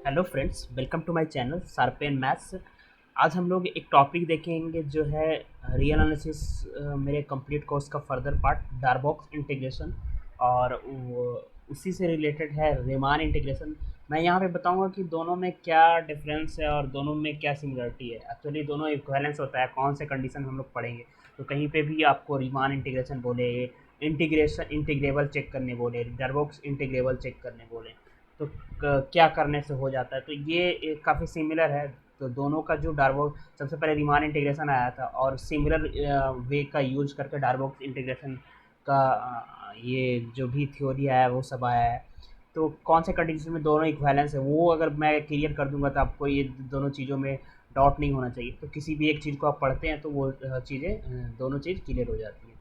Hello friends, welcome to my channel sharpen maths. आज हम लोग एक टॉपिक देखेंगे जो है रियल एनालिसिस, मेरे कंप्लीट कोर्स का फर्दर पार्ट डारबॉक्स इंटीग्रेशन। और उसी से रिलेटेड है रीमान इंटीग्रेशन। मैं यहाँ पे बताऊँगा कि दोनों में क्या डिफरेंस है और दोनों में क्या सिमिलरिटी है। एक्चुअली दोनों इक्विवेलेंस होता है, कौन से कंडीशन हम लोग पढ़ेंगे। तो कहीं पे भी आपको रीमान इंटीग्रेशन बोले, इंटीग्रेशन इंटीग्रेबल चेक करने बोले, डारबॉक्स इंटीग्रेबल चेक करने बोले, तो क्या करने से हो जाता है। तो ये काफ़ी सिमिलर है। तो दोनों का जो डार्बॉक्स, सबसे पहले रीमान इंटीग्रेशन आया था और सिमिलर वे का यूज करके डार्बॉक्स इंटीग्रेशन का ये जो भी थ्योरी आया है वो सब आया है। तो कौन से कंडीशन में दोनों इक्विवेलेंस है वो अगर मैं क्लियर कर दूंगा तो आपको ये दोनों चीज़ों में डाउट नहीं होना चाहिए। तो किसी भी एक चीज़ को आप पढ़ते हैं तो वो चीज़ें दोनों चीज़ क्लियर हो जाती है।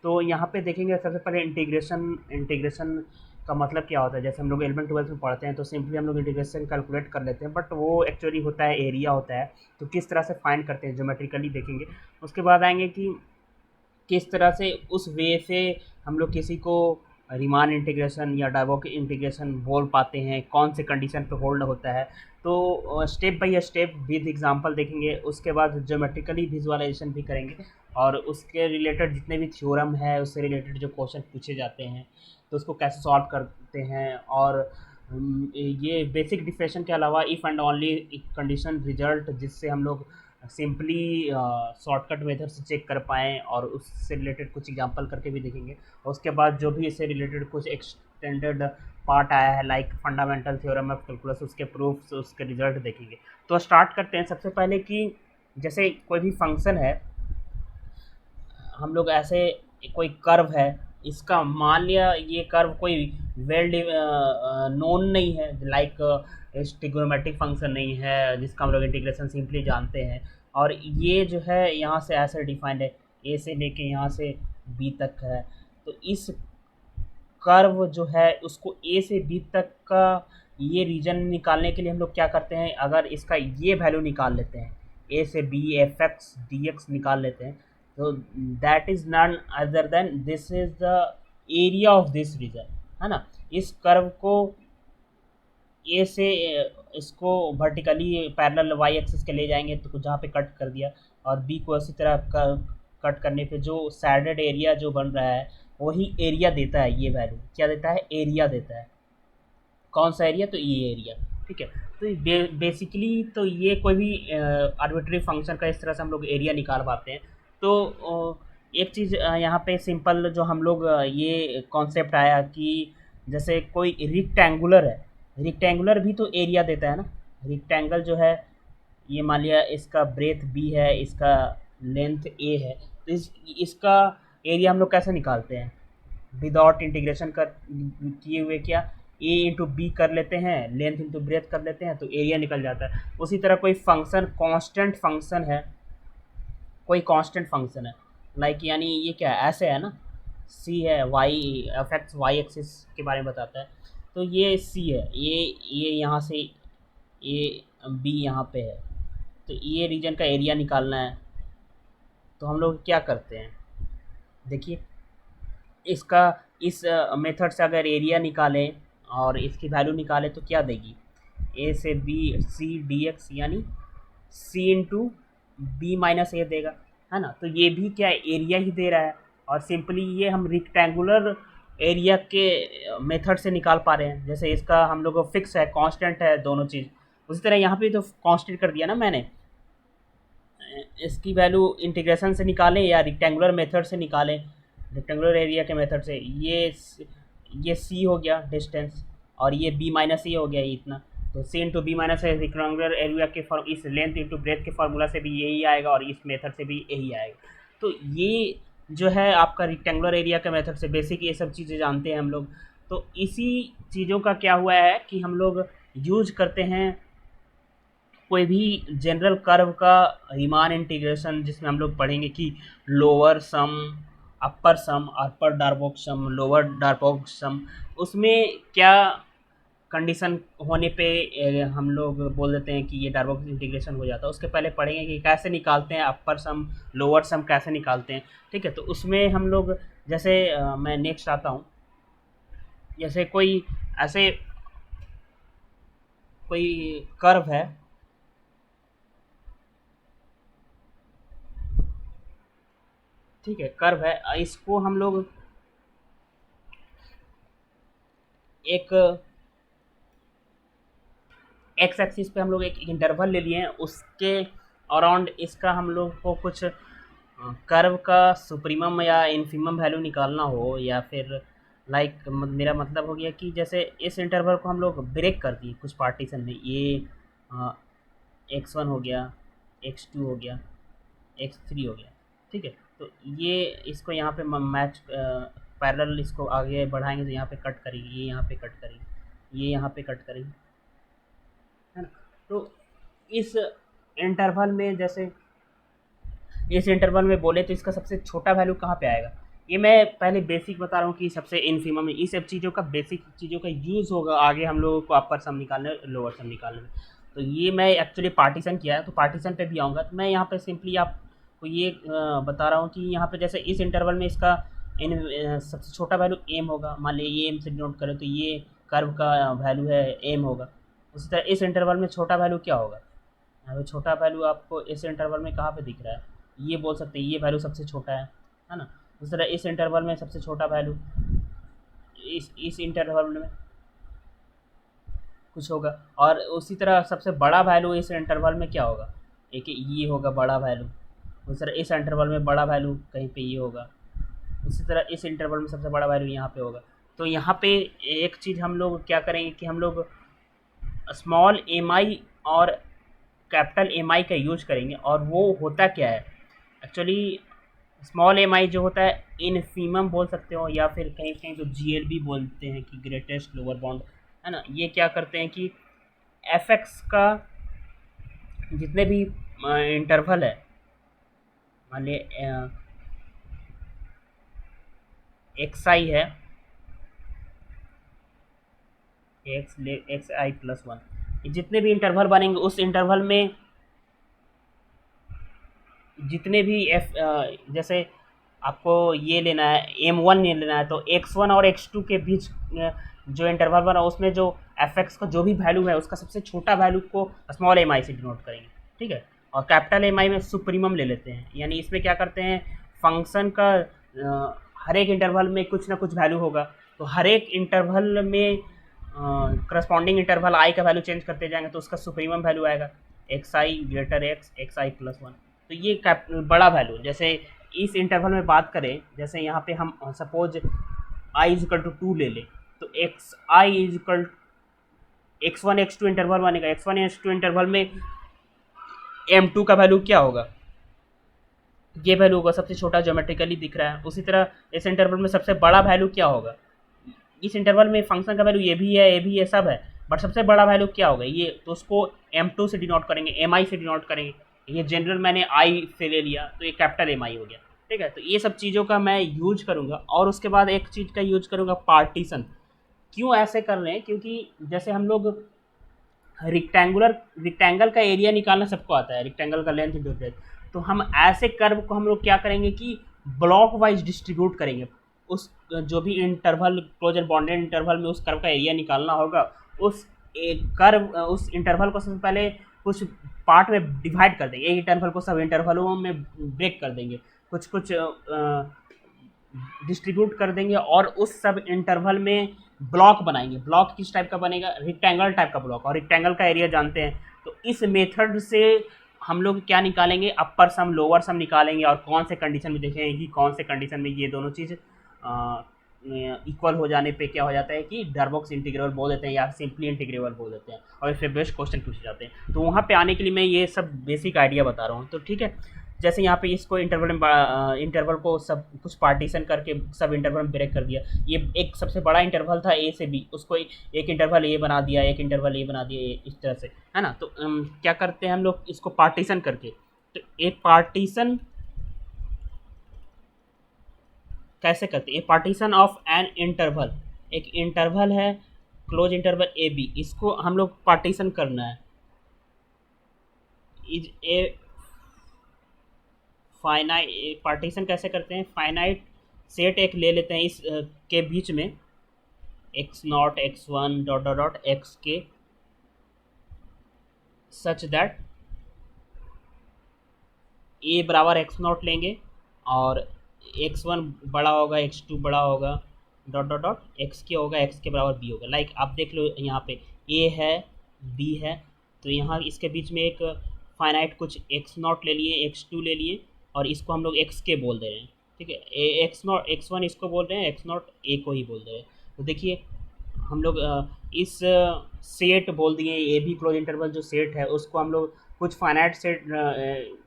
तो यहाँ पे देखेंगे सबसे पहले इंटीग्रेशन। इंटीग्रेशन का मतलब क्या होता है। जैसे हम लोग 11th-12th में पढ़ते हैं तो सिंपली हम लोग इंटीग्रेशन कैलकुलेट कर लेते हैं, बट वो एक्चुअली होता है एरिया होता है। तो किस तरह से फाइंड करते हैं ज्योमेट्रिकली देखेंगे। उसके बाद आएंगे कि किस तरह से उस वे से हम लोग किसी को रीमान इंटीग्रेशन या डायवॉक इंटीग्रेशन बोल पाते हैं, कौन से कंडीशन पे होल्ड होता है। तो step by step with example देखेंगे। उसके बाद ज्योमेट्रिकली विजुअलाइजेशन भी करेंगे और उसके रिलेटेड जितने भी थ्योरम है उससे रिलेटेड जो क्वेश्चन पूछे जाते हैं तो उसको कैसे सॉल्व करते हैं। और ये बेसिक डिफिनेशन के अलावा if and only condition result, जिससे हम लोग सिंपली शॉर्टकट मेथड से चेक कर पाएँ और उससे रिलेटेड कुछ एग्जांपल करके भी देखेंगे। और उसके बाद जो भी इससे रिलेटेड कुछ एक्सटेंडेड पार्ट आया है like fundamental theorem of calculus, उसके प्रूफ्स, उसके रिजल्ट देखेंगे। तो स्टार्ट करते हैं सबसे पहले कि जैसे कोई भी फंक्शन है, हम लोग ऐसे कोई कर्व है, इसका मान लिया ये कर्व कोई वेल नोन नहीं है, लाइक ट्रिग्नोमेट्रिक फंक्शन नहीं है जिसका हम लोग इंटीग्रेशन सिंपली जानते हैं। और ये जो है यहाँ से ऐसे डिफाइंड है, ए से लेके यहाँ से बी तक है। तो इस कर्व जो है उसको ए से बी तक का ये रीजन निकालने के लिए हम लोग क्या करते हैं, अगर इसका ये वैल्यू निकाल लेते हैं, ए से B F X D X निकाल लेते हैं, तो that is none other than this is the area of this region, है ना। इस कर्व को ए से इसको वर्टिकली पैरेलल वाई एक्सिस के ले जाएंगे तो जहाँ पे कट कर दिया, और बी को इसी तरह कट करने पे जो सैडेड एरिया जो बन रहा है वही एरिया देता है। ये वैल्यू क्या देता है, एरिया देता है। कौन सा एरिया, तो ये एरिया, ठीक है। तो बेसिकली तो ये कोई भी आर्बिट्री फंक्शन का इस तरह से हम लोग एरिया निकाल पाते हैं। तो एक चीज़ यहाँ पे सिंपल जो हम लोग ये कॉन्सेप्ट आया कि जैसे कोई रिक्टेंगुलर है, रिक्टेंगुलर भी तो एरिया देता है ना। रिक्टेंगल जो है, ये मान लिया इसका ब्रेथ बी है, इसका लेंथ ए है, तो इसका एरिया हम लोग कैसे निकालते हैं, विदाउट इंटीग्रेशन कर किए हुए, क्या ए इंटू बी कर लेते हैं, लेंथ इंटू ब्रेथ कर लेते हैं तो एरिया निकल जाता है। उसी तरह कोई फंक्शन कांस्टेंट फंक्शन है, कोई कांस्टेंट फंक्शन है, लाइक यानी ये क्या है, ऐसे है ना, सी है, Y F X Y axis के बारे में बताता है। तो ये सी है, ये यहाँ से ए बी यहाँ पे है, तो ये रीजन का एरिया निकालना है। तो हम लोग क्या करते हैं, देखिए इसका इस मेथड से अगर एरिया निकालें और इसकी वैल्यू निकालें तो क्या देगी, ए से बी सी डी एक्स, यानी सी इंटू बी माइनस ए देगा, है ना। तो ये भी क्या एरिया ही दे रहा है। और सिंपली ये हम रिक्टेंगुलर एरिया के मेथड से निकाल पा रहे हैं। जैसे इसका हम लोग को फिक्स है, कांस्टेंट है दोनों चीज़। उसी तरह यहाँ पे तो कांस्टेंट कर दिया ना मैंने। इसकी वैल्यू इंटीग्रेशन से निकालें या रिक्टेंगुलर मेथड से निकालें, रेक्टेंगुलर एरिया के मेथड से, ये सी हो गया डिस्टेंस और ये बी माइनस ए हो गया, ये इतना। तो C into B minus A rectangular area के फॉर्म, इस लेंथ इंटू ब्रेथ के फार्मूला से भी यही आएगा और इस मेथड से भी यही आएगा। तो ये जो है आपका रेक्टेंगुलर एरिया के मेथड से बेसिक ये सब चीज़ें जानते हैं हम लोग। तो इसी चीज़ों का क्या हुआ है कि हम लोग यूज करते हैं कोई भी जनरल कर्व का रीमान इंटीग्रेशन, जिसमें हम लोग पढ़ेंगे कि लोअर सम, अपर डार्बॉक्स सम, लोअर डार्बॉक्स सम, उसमें क्या कंडीशन होने पे हम लोग बोल देते हैं कि ये डार्बॉक्स इंटीग्रेशन हो जाता है। उसके पहले पढ़ेंगे कि कैसे निकालते हैं अपर सम, लोअर सम कैसे निकालते हैं, ठीक है। तो उसमें हम लोग जैसे मैं नेक्स्ट आता हूँ, जैसे कोई ऐसे कोई कर्व है, ठीक है, कर्व है, इसको हम लोग एक एक्स एक्सिस पे हम लोग एक इंटरवल ले लिए हैं, उसके अराउंड इसका हम लोग को कुछ कर्व का सुप्रीमम या इन्फीमम वैल्यू निकालना हो, या फिर लाइक मेरा मतलब हो गया कि जैसे इस इंटरवल को हम लोग ब्रेक कर दिए कुछ पार्टीशन में, ये x1 हो गया, x2 हो गया, x3 हो गया, ठीक है। तो ये इसको यहाँ पे मैच पैरेलल इसको आगे बढ़ाएंगे तो यहाँ पे कट करेगी, ये यहाँ पे कट करेगी, ये यहाँ पे कट करेगी, है ना। तो इस इंटरवल में जैसे इस इंटरवल में बोले तो इसका सबसे छोटा वैल्यू कहाँ पे आएगा, ये मैं पहले बेसिक बता रहा हूँ कि सबसे इनफीमम में, इस सब चीज़ों का बेसिक चीज़ों का यूज़ होगा आगे हम लोगों को अपर सम निकालने लोअर सम निकालने में। तो ये मैं एक्चुअली पार्टीशन किया है, तो पार्टीशन पे भी आऊँगा, तो मैं यहाँ पे सिंपली आपको ये बता रहा हूँ कि यहाँ पे जैसे इस इंटरवल में इसका इन सबसे छोटा वैल्यू एम होगा, मान लीजिए ये एम से डिनोट करें तो ये कर्व का वैल्यू है एम होगा। उसी तरह इस इंटरवल में छोटा वैल्यू क्या होगा, अभी छोटा वैल्यू आपको इस इंटरवल में कहाँ पे दिख रहा है, ये बोल सकते हैं ये वैल्यू सबसे छोटा है ना। उस तरह इस इंटरवल में सबसे छोटा वैल्यू इस इंटरवल में कुछ होगा, और उसी तरह सबसे बड़ा वैल्यू इस इंटरवल में क्या होगा, एक ये होगा बड़ा वैल्यू। उस तरह इस इंटरवल में बड़ा वैल्यू कहीं पे ये होगा, इसी तरह इस इंटरवल में सबसे बड़ा वैल्यू यहाँ पे होगा। तो यहाँ पे एक चीज़ हम लोग क्या करेंगे कि हम लोग स्मॉल एम आई और कैपिटल एम आई का यूज करेंगे, और वो होता क्या है एक्चुअली, स्मॉल एम आई जो होता है इनफीमम बोल सकते हो, या फिर कहीं कहीं तो जी एल भी बोलते हैं कि ग्रेटेस्ट लोअर बाउंड, है ना। ये क्या करते हैं कि एफ एक्स का जितने भी इंटरवल है, मान लीजिए एक्स आई है, एक्स आई प्लस वन, जितने भी इंटरवल बनेंगे उस इंटरवल में जितने भी जैसे आपको ये लेना है एम वन नहीं लेना है, तो एक्स वन और एक्स टू के बीच जो इंटरवल बना उसमें जो एफ एक्स का जो भी वैल्यू है उसका सबसे छोटा वैल्यू को स्मॉल एम आई से डिनोट करेंगे, ठीक है। और कैपिटल एम आई में सुप्रीमम ले लेते हैं, यानी इसमें क्या करते हैं फंक्शन का हर एक इंटरवल में कुछ ना कुछ वैल्यू होगा, तो हर एक इंटरवल में करस्पॉन्डिंग इंटरवल आई का वैल्यू चेंज करते जाएंगे तो उसका सुप्रीमम वैल्यू आएगा x I greater x I plus one. तो ये बड़ा वैल्यू, जैसे इस इंटरवल में बात करें, जैसे यहाँ पे हम suppose I equal to two ले लें, तो X I equal X one X two interval बनेगा, X one X two interval में एम टू का वैल्यू क्या होगा, ये वैल्यू होगा सबसे छोटा ज्योमेट्रिकली दिख रहा है। उसी तरह इस इंटरवल में सबसे बड़ा वैल्यू क्या होगा, इस इंटरवल में फंक्शन का वैल्यू ये भी है सब है, बट सबसे बड़ा वैल्यू क्या होगा ये, तो उसको एम टू से डिनोट करेंगे, एम आई से डिनोट करेंगे, ये जनरल मैंने आई से ले लिया तो ये कैपिटल एम आई हो गया, ठीक है। तो ये सब चीज़ों का मैं यूज करूँगा, और उसके बाद एक चीज़ का यूज करूँगा पार्टीशन। क्यों ऐसे कर रहे हैं, क्योंकि जैसे हम लोग रिक्टेंगल का एरिया निकालना सबको आता है, रिक्टेंगल का लेंथ इंटू ब्रेथ, तो हम ऐसे कर्व को हम लोग क्या करेंगे कि ब्लॉक वाइज डिस्ट्रीब्यूट करेंगे, उस जो भी interval close and bounded interval में उस कर्व का एरिया निकालना होगा, उस एक कर्व उस इंटरवल को सबसे पहले कुछ पार्ट में डिवाइड कर देंगे, एक इंटरवल को सब इंटरवलों में ब्रेक कर देंगे, कुछ कुछ डिस्ट्रीब्यूट कर देंगे, और उस सब इंटरवल में ब्लॉक बनाएंगे। ब्लॉक किस टाइप का बनेगा, रेक्टेंगल टाइप का ब्लॉक, और रेक्टेंगल का एरिया जानते हैं, तो इस मेथड से हम लोग क्या निकालेंगे, अपर सम लोअर सम निकालेंगे, और कौन से कंडीशन में देखेंगे कि कौन से कंडीशन में ये दोनों चीज़ इक्वल हो जाने पे क्या हो जाता है कि डार्बॉक्स इंटीग्रेबल बोल देते हैं या सिंपली इंटीग्रेबल बोल देते हैं, और इससे बेस्ट क्वेश्चन पूछे जाते हैं। तो वहाँ पे आने के लिए मैं ये सब बेसिक आइडिया बता रहा हूँ, तो ठीक है। जैसे यहाँ पे इसको इंटरवल को सब कुछ पार्टीशन करके सब इंटरवल में ब्रेक कर दिया, ये एक सबसे बड़ा इंटरवल था ए से बी, उसको एक इंटरवल ए बना दिया, एक इंटरवल ए बना दिया, इस तरह से, है ना। तो क्या करते हैं हम लोग इसको पार्टीशन करके, तो एक पार्टीशन कैसे करते हैं, पार्टीशन ऑफ एन इंटरवल, एक इंटरवल है क्लोज इंटरवल ए बी, इसको हम लोग पार्टीशन करना है, इज ए फाइनाइट, पार्टीशन कैसे करते हैं, फाइनाइट सेट एक ले लेते हैं इस के बीच में, x not x one dot dot dot x के सच दैट ए बराबर एक्स नॉट लेंगे, और एक्स वन बड़ा होगा, एक्स टू बड़ा होगा, डॉट डॉट डॉट एक्स के होगा, एक्स के बराबर बी होगा। लाइक आप देख लो यहाँ पे ए है, बी है, तो यहाँ इसके बीच में एक फाइनाइट कुछ एक्स नॉट ले लिए, एक्स टू ले लिए, और इसको हम लोग एक्स के बोल दे रहे हैं। ठीक है, एक्स नॉट एक्स वन इसको बोल रहे हैं, एक्स नॉट ए को ही बोल दे रहे हैं। तो देखिए हम लोग इस सेट बोल दिए, ए बी क्लोज इंटरवल जो सेट है उसको हम लोग कुछ फाइनाइट सेट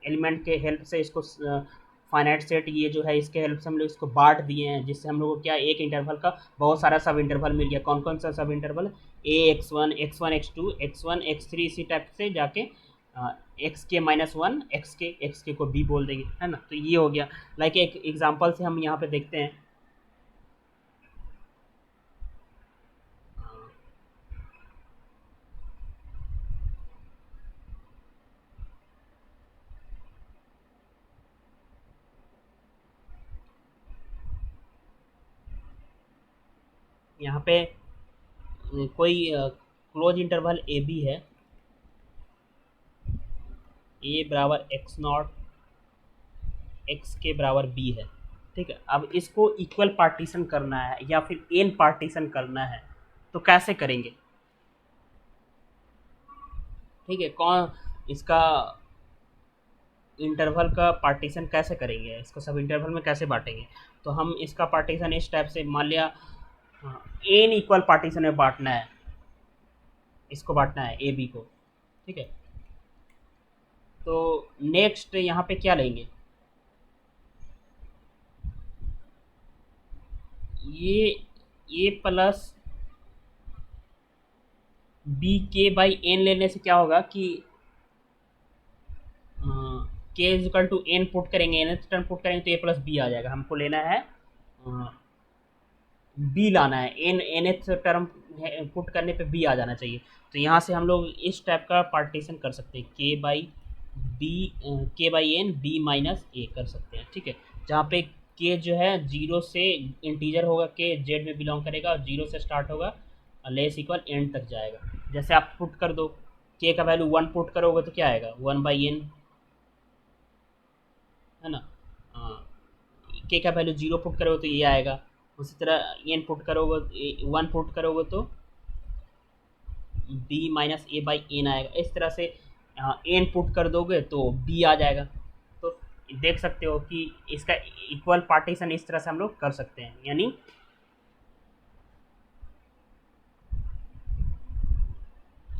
एलिमेंट के हेल्प से इसको फाइनाइट सेट ये जो है इसके हेल्प से हम लोग इसको बांट दिए हैं, जिससे हम लोग को क्या एक इंटरवल का बहुत सारा सब इंटरवल मिल गया। कौन कौन सा sub interval? A X one X two X one X three, इसी टाइप से जाके एक्स के माइनस वन, एक्स के को बी बोल देंगे, है ना। तो ये हो गया। लाइक एक एग्जांपल से हम यहाँ पे देखते हैं। यहाँ पे कोई क्लोज इंटरवल ए बी है, ए बराबर एक्स नॉट, एक्स के बराबर बी है। ठीक है, अब इसको इक्वल पार्टीशन करना है या फिर एन पार्टीशन करना है, तो कैसे करेंगे? ठीक है, कौन इसका इंटरवल का पार्टीशन कैसे करेंगे, इसको सब इंटरवल में कैसे बांटेंगे? तो हम इसका पार्टीशन इस टाइप से मान लिया, एन इक्वल पार्टीशन में बांटना है, इसको बांटना है ए बी को। ठीक है, तो नेक्स्ट यहाँ पे क्या लेंगे? ये ए प्लस बी के बाई एन लेने से क्या होगा कि K is equal to N put करेंगे, एन टर्म पुट करेंगे तो ए प्लस बी आ जाएगा। हमको लेना है बी लाना है, एन एन टर्म पुट करने पे बी आ जाना चाहिए। तो यहाँ से हम लोग इस टाइप का पार्टीशन कर सकते हैं, के बाई बी, के बाई एन बी माइनस ए कर सकते हैं। ठीक है, जहाँ पे के जो है जीरो से इंटीजर होगा, के जेड में बिलोंग करेगा और जीरो से स्टार्ट होगा लेस इक्वल एंड तक जाएगा। जैसे आप पुट कर दो, के का वैल्यू वन पुट करोगे तो क्या आएगा, वन बाई एन, है ना। के का वैल्यू जीरो पुट करोगे तो ये आएगा। उसी तरह एन पुट करोगे, वन पुट करोगे तो B minus A by N आएगा। इस तरह से एन पुट कर दोगे तो बी आ जाएगा। तो देख सकते हो कि इसका इक्वल पार्टीशन इस तरह से हम लोग कर सकते हैं, यानी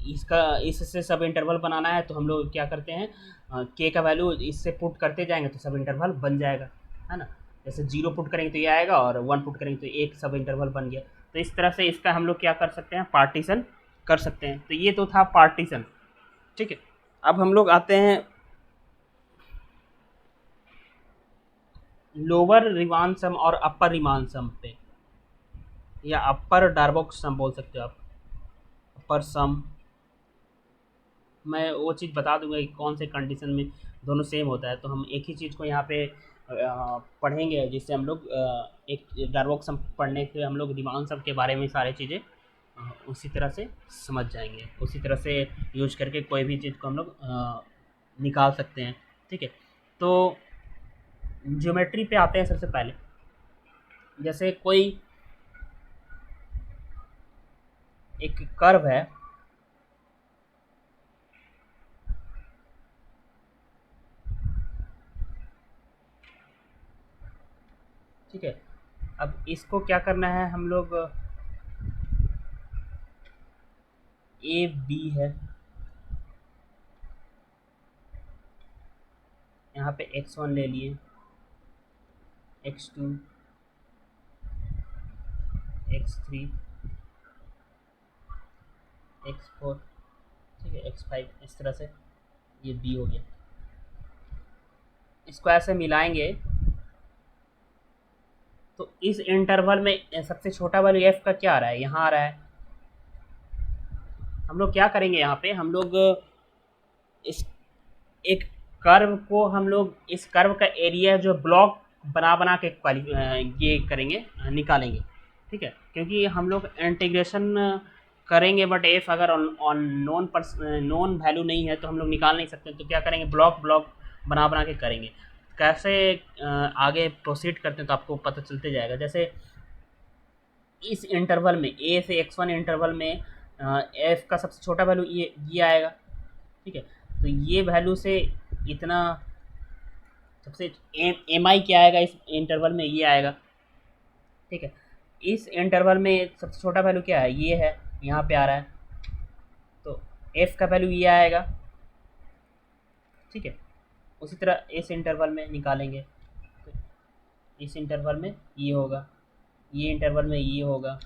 इसका इससे सब इंटरवल बनाना है तो हम लोग क्या करते हैं, के का वैल्यू इससे पुट करते जाएंगे तो सब इंटरवल बन जाएगा, है ना। जैसे जीरो पुट करेंगे तो ये आएगा और वन पुट करेंगे तो एक सब इंटरवल बन गया। तो इस तरह से इसका हम लोग क्या कर सकते हैं, पार्टीशन कर सकते हैं। तो ये तो था पार्टीशन। ठीक है, अब हम लोग आते हैं लोअर रिमान सम और अपर रिमान सम पे, या अपर डार्बोक्स सम बोल सकते हो आप, अपर सम। मैं वो चीज़ बता दूंगा कि कौन से कंडीशन में दोनों सेम होता है। तो हम एक ही चीज़ को यहाँ पे पढ़ेंगे, जिससे हम लोग एक डार्बोक्स सम पढ़ने से हम लोग रिमान सम के बारे में सारी चीज़ें उसी तरह से समझ जाएंगे, उसी तरह से यूज करके कोई भी चीज़ को हम लोग निकाल सकते हैं। ठीक है, तो ज्योमेट्री पे आते हैं सबसे पहले। जैसे कोई एक कर्व है, ठीक है, अब इसको क्या करना है हम लोग, ए बी है, यहाँ पे एक्स वन ले लिए, X two, X three, X four, ठीक है, एक्स फाइव, इस तरह से ये बी हो गया। इसको ऐसे मिलाएंगे तो इस इंटरवल में सबसे छोटा वैल्यू एफ का क्या आ रहा है, यहाँ आ रहा है। हम लोग क्या करेंगे, यहाँ पे हम लोग इस एक कर्व को, हम लोग इस कर्व का एरिया जो ब्लॉक बना बना के ये करेंगे, निकालेंगे। ठीक है, क्योंकि हम लोग इंटीग्रेशन करेंगे, बट एफ अगर ऑन नॉन वैल्यू नहीं है तो हम लोग निकाल नहीं सकते। तो क्या करेंगे, ब्लॉक ब्लॉक बना बना के करेंगे। कैसे आगे प्रोसीड करते हैं तो आपको पता चलते जाएगा। जैसे इस इंटरवल में ए से x1 इंटरवल में एफ का सबसे छोटा वैल्यू ये आएगा, ठीक है। तो ये वैल्यू से इतना सबसे एम आई क्या आएगा इस इंटरवल में, ये आएगा, ठीक है। इस इंटरवल में सबसे छोटा वैल्यू क्या है, ये है, यहाँ पे आ रहा है, तो एफ का वैल्यू ये आएगा, ठीक है। उसी तरह इस इंटरवल में निकालेंगे, तो इस इंटरवल में ये होगा, ये इंटरवल में ये होगा,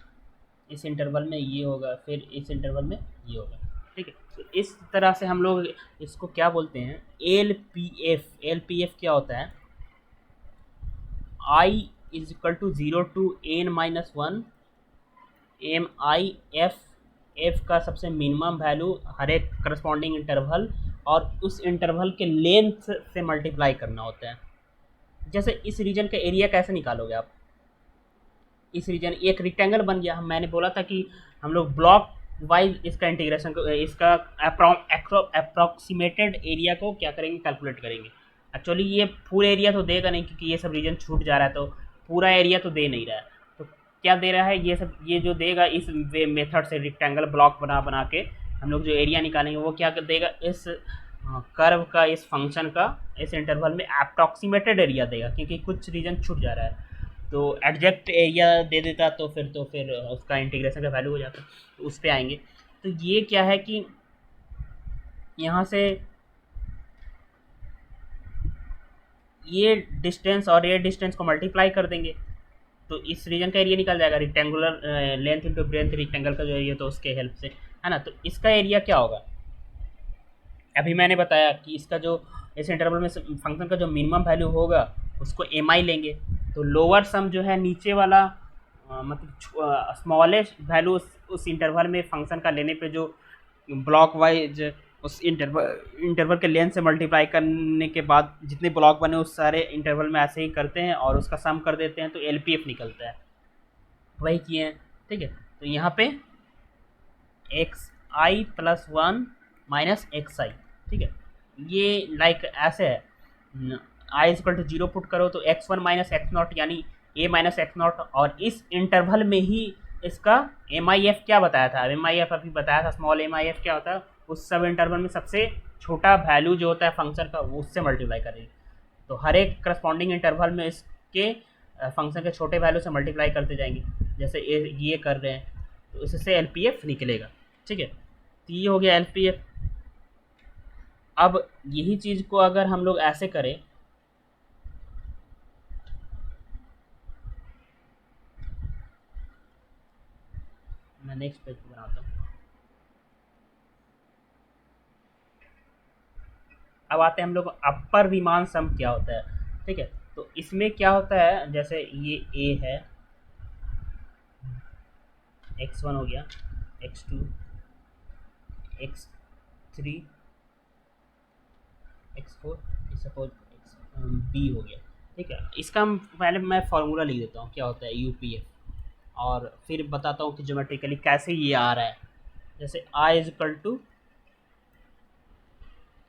इस इंटरवल में ये होगा, फिर इस इंटरवल में ये होगा, ठीक है। तो इस तरह से हम लोग इसको क्या बोलते हैं, L P F. L P F क्या होता है, I is equal to 0 to N minus 1 M I F. F का सबसे मिनिमम वैल्यू हर एक करस्पॉन्डिंग इंटरवल और उस इंटरवल के लेंथ से मल्टीप्लाई करना होता है। जैसे इस रीजन का एरिया कैसे निकालोगे आप, इस रीजन एक रेक्टेंगल बन गया, मैंने बोला था कि हम लोग ब्लॉक वाइज इसका इंटीग्रेशन इसका अप्रॉक्सीमेटेड एरिया को क्या करेंगे, कैलकुलेट करेंगे। एक्चुअली ये फुल एरिया तो देगा नहीं, क्योंकि ये सब रीजन छूट जा रहा है, तो पूरा एरिया तो दे नहीं रहा है। तो क्या दे रहा है, ये सब ये जो देगा इस वे मेथड से रेक्टेंगल ब्लॉक बना बना के हम लोग जो एरिया निकालेंगे वो क्या देगा, इस कर्व का, इस फंक्शन का इस इंटरवल में अप्रॉक्सीमेटेड एरिया देगा, क्योंकि कुछ रीजन छूट जा रहा है। तो एडजेक्ट एरिया दे देता तो फिर उसका इंटीग्रेशन का वैल्यू हो जाता, तो उस पर आएंगे। तो ये क्या है कि यहाँ से ये डिस्टेंस और ये डिस्टेंस को मल्टीप्लाई कर देंगे, तो इस रीजन का एरिया निकल जाएगा, rectangular length into breath rectangle का जो एरिया, तो उसके हेल्प से, है ना। तो इसका एरिया क्या होगा, अभी मैंने बताया कि इसका जो इस इंटरवल में फंक्शन का जो मिनिमम वैल्यू होगा उसको एम आई लेंगे। तो लोअर सम जो है नीचे वाला मतलब स्मॉलेस्ट वैल्यू उस इंटरवल में फंक्शन का लेने पे जो ब्लॉक वाइज उस इंटरवल के लेंथ से मल्टीप्लाई करने के बाद जितने ब्लॉक बने उस सारे इंटरवल में ऐसे ही करते हैं और उसका सम कर देते हैं, तो एल पी एफ निकलता है, वही किए हैं, ठीक है। तो यहाँ पे x I plus 1 minus X I, ठीक है। ये लाइक ऐसे है, आई इक्वल टू 0 पुट करो तो x1 माइनस एक्स नॉट यानी a माइनस एक्स नॉट, और इस इंटरवल में ही इसका एम आई एफ क्या बताया था, एम आई एफ अभी बताया था, स्मॉल एम आई एफ क्या होता है, उस सब इंटरवल में सबसे छोटा वैल्यू जो होता है फंक्शन का वो उससे मल्टीप्लाई करेंगे। तो हर एक करस्पॉन्डिंग इंटरवल में इसके फंक्शन के छोटे वैल्यू से मल्टीप्लाई करते जाएंगे, जैसे ये कर रहे हैं, तो इससे एल पी एफ निकलेगा, ठीक है। तो ये हो गया एल पी एफ। अब यही चीज़ को अगर हम लोग ऐसे करें, मैं नेक्स्ट पेज पे बनाता हूँ। अब आते हैं हम लोग अपर विमान सम क्या होता है, ठीक है। तो इसमें क्या होता है, जैसे ये ए है, x1 हो गया, x2, x3, x4, suppose B हो गया, ठीक है। इसका पहले मैं फार्मूला लिख देता हूँ क्या होता है यूपीएफ, और फिर बताता हूँ कि ज्योमेट्रिकली कैसे ये आ रहा है। जैसे I is equal to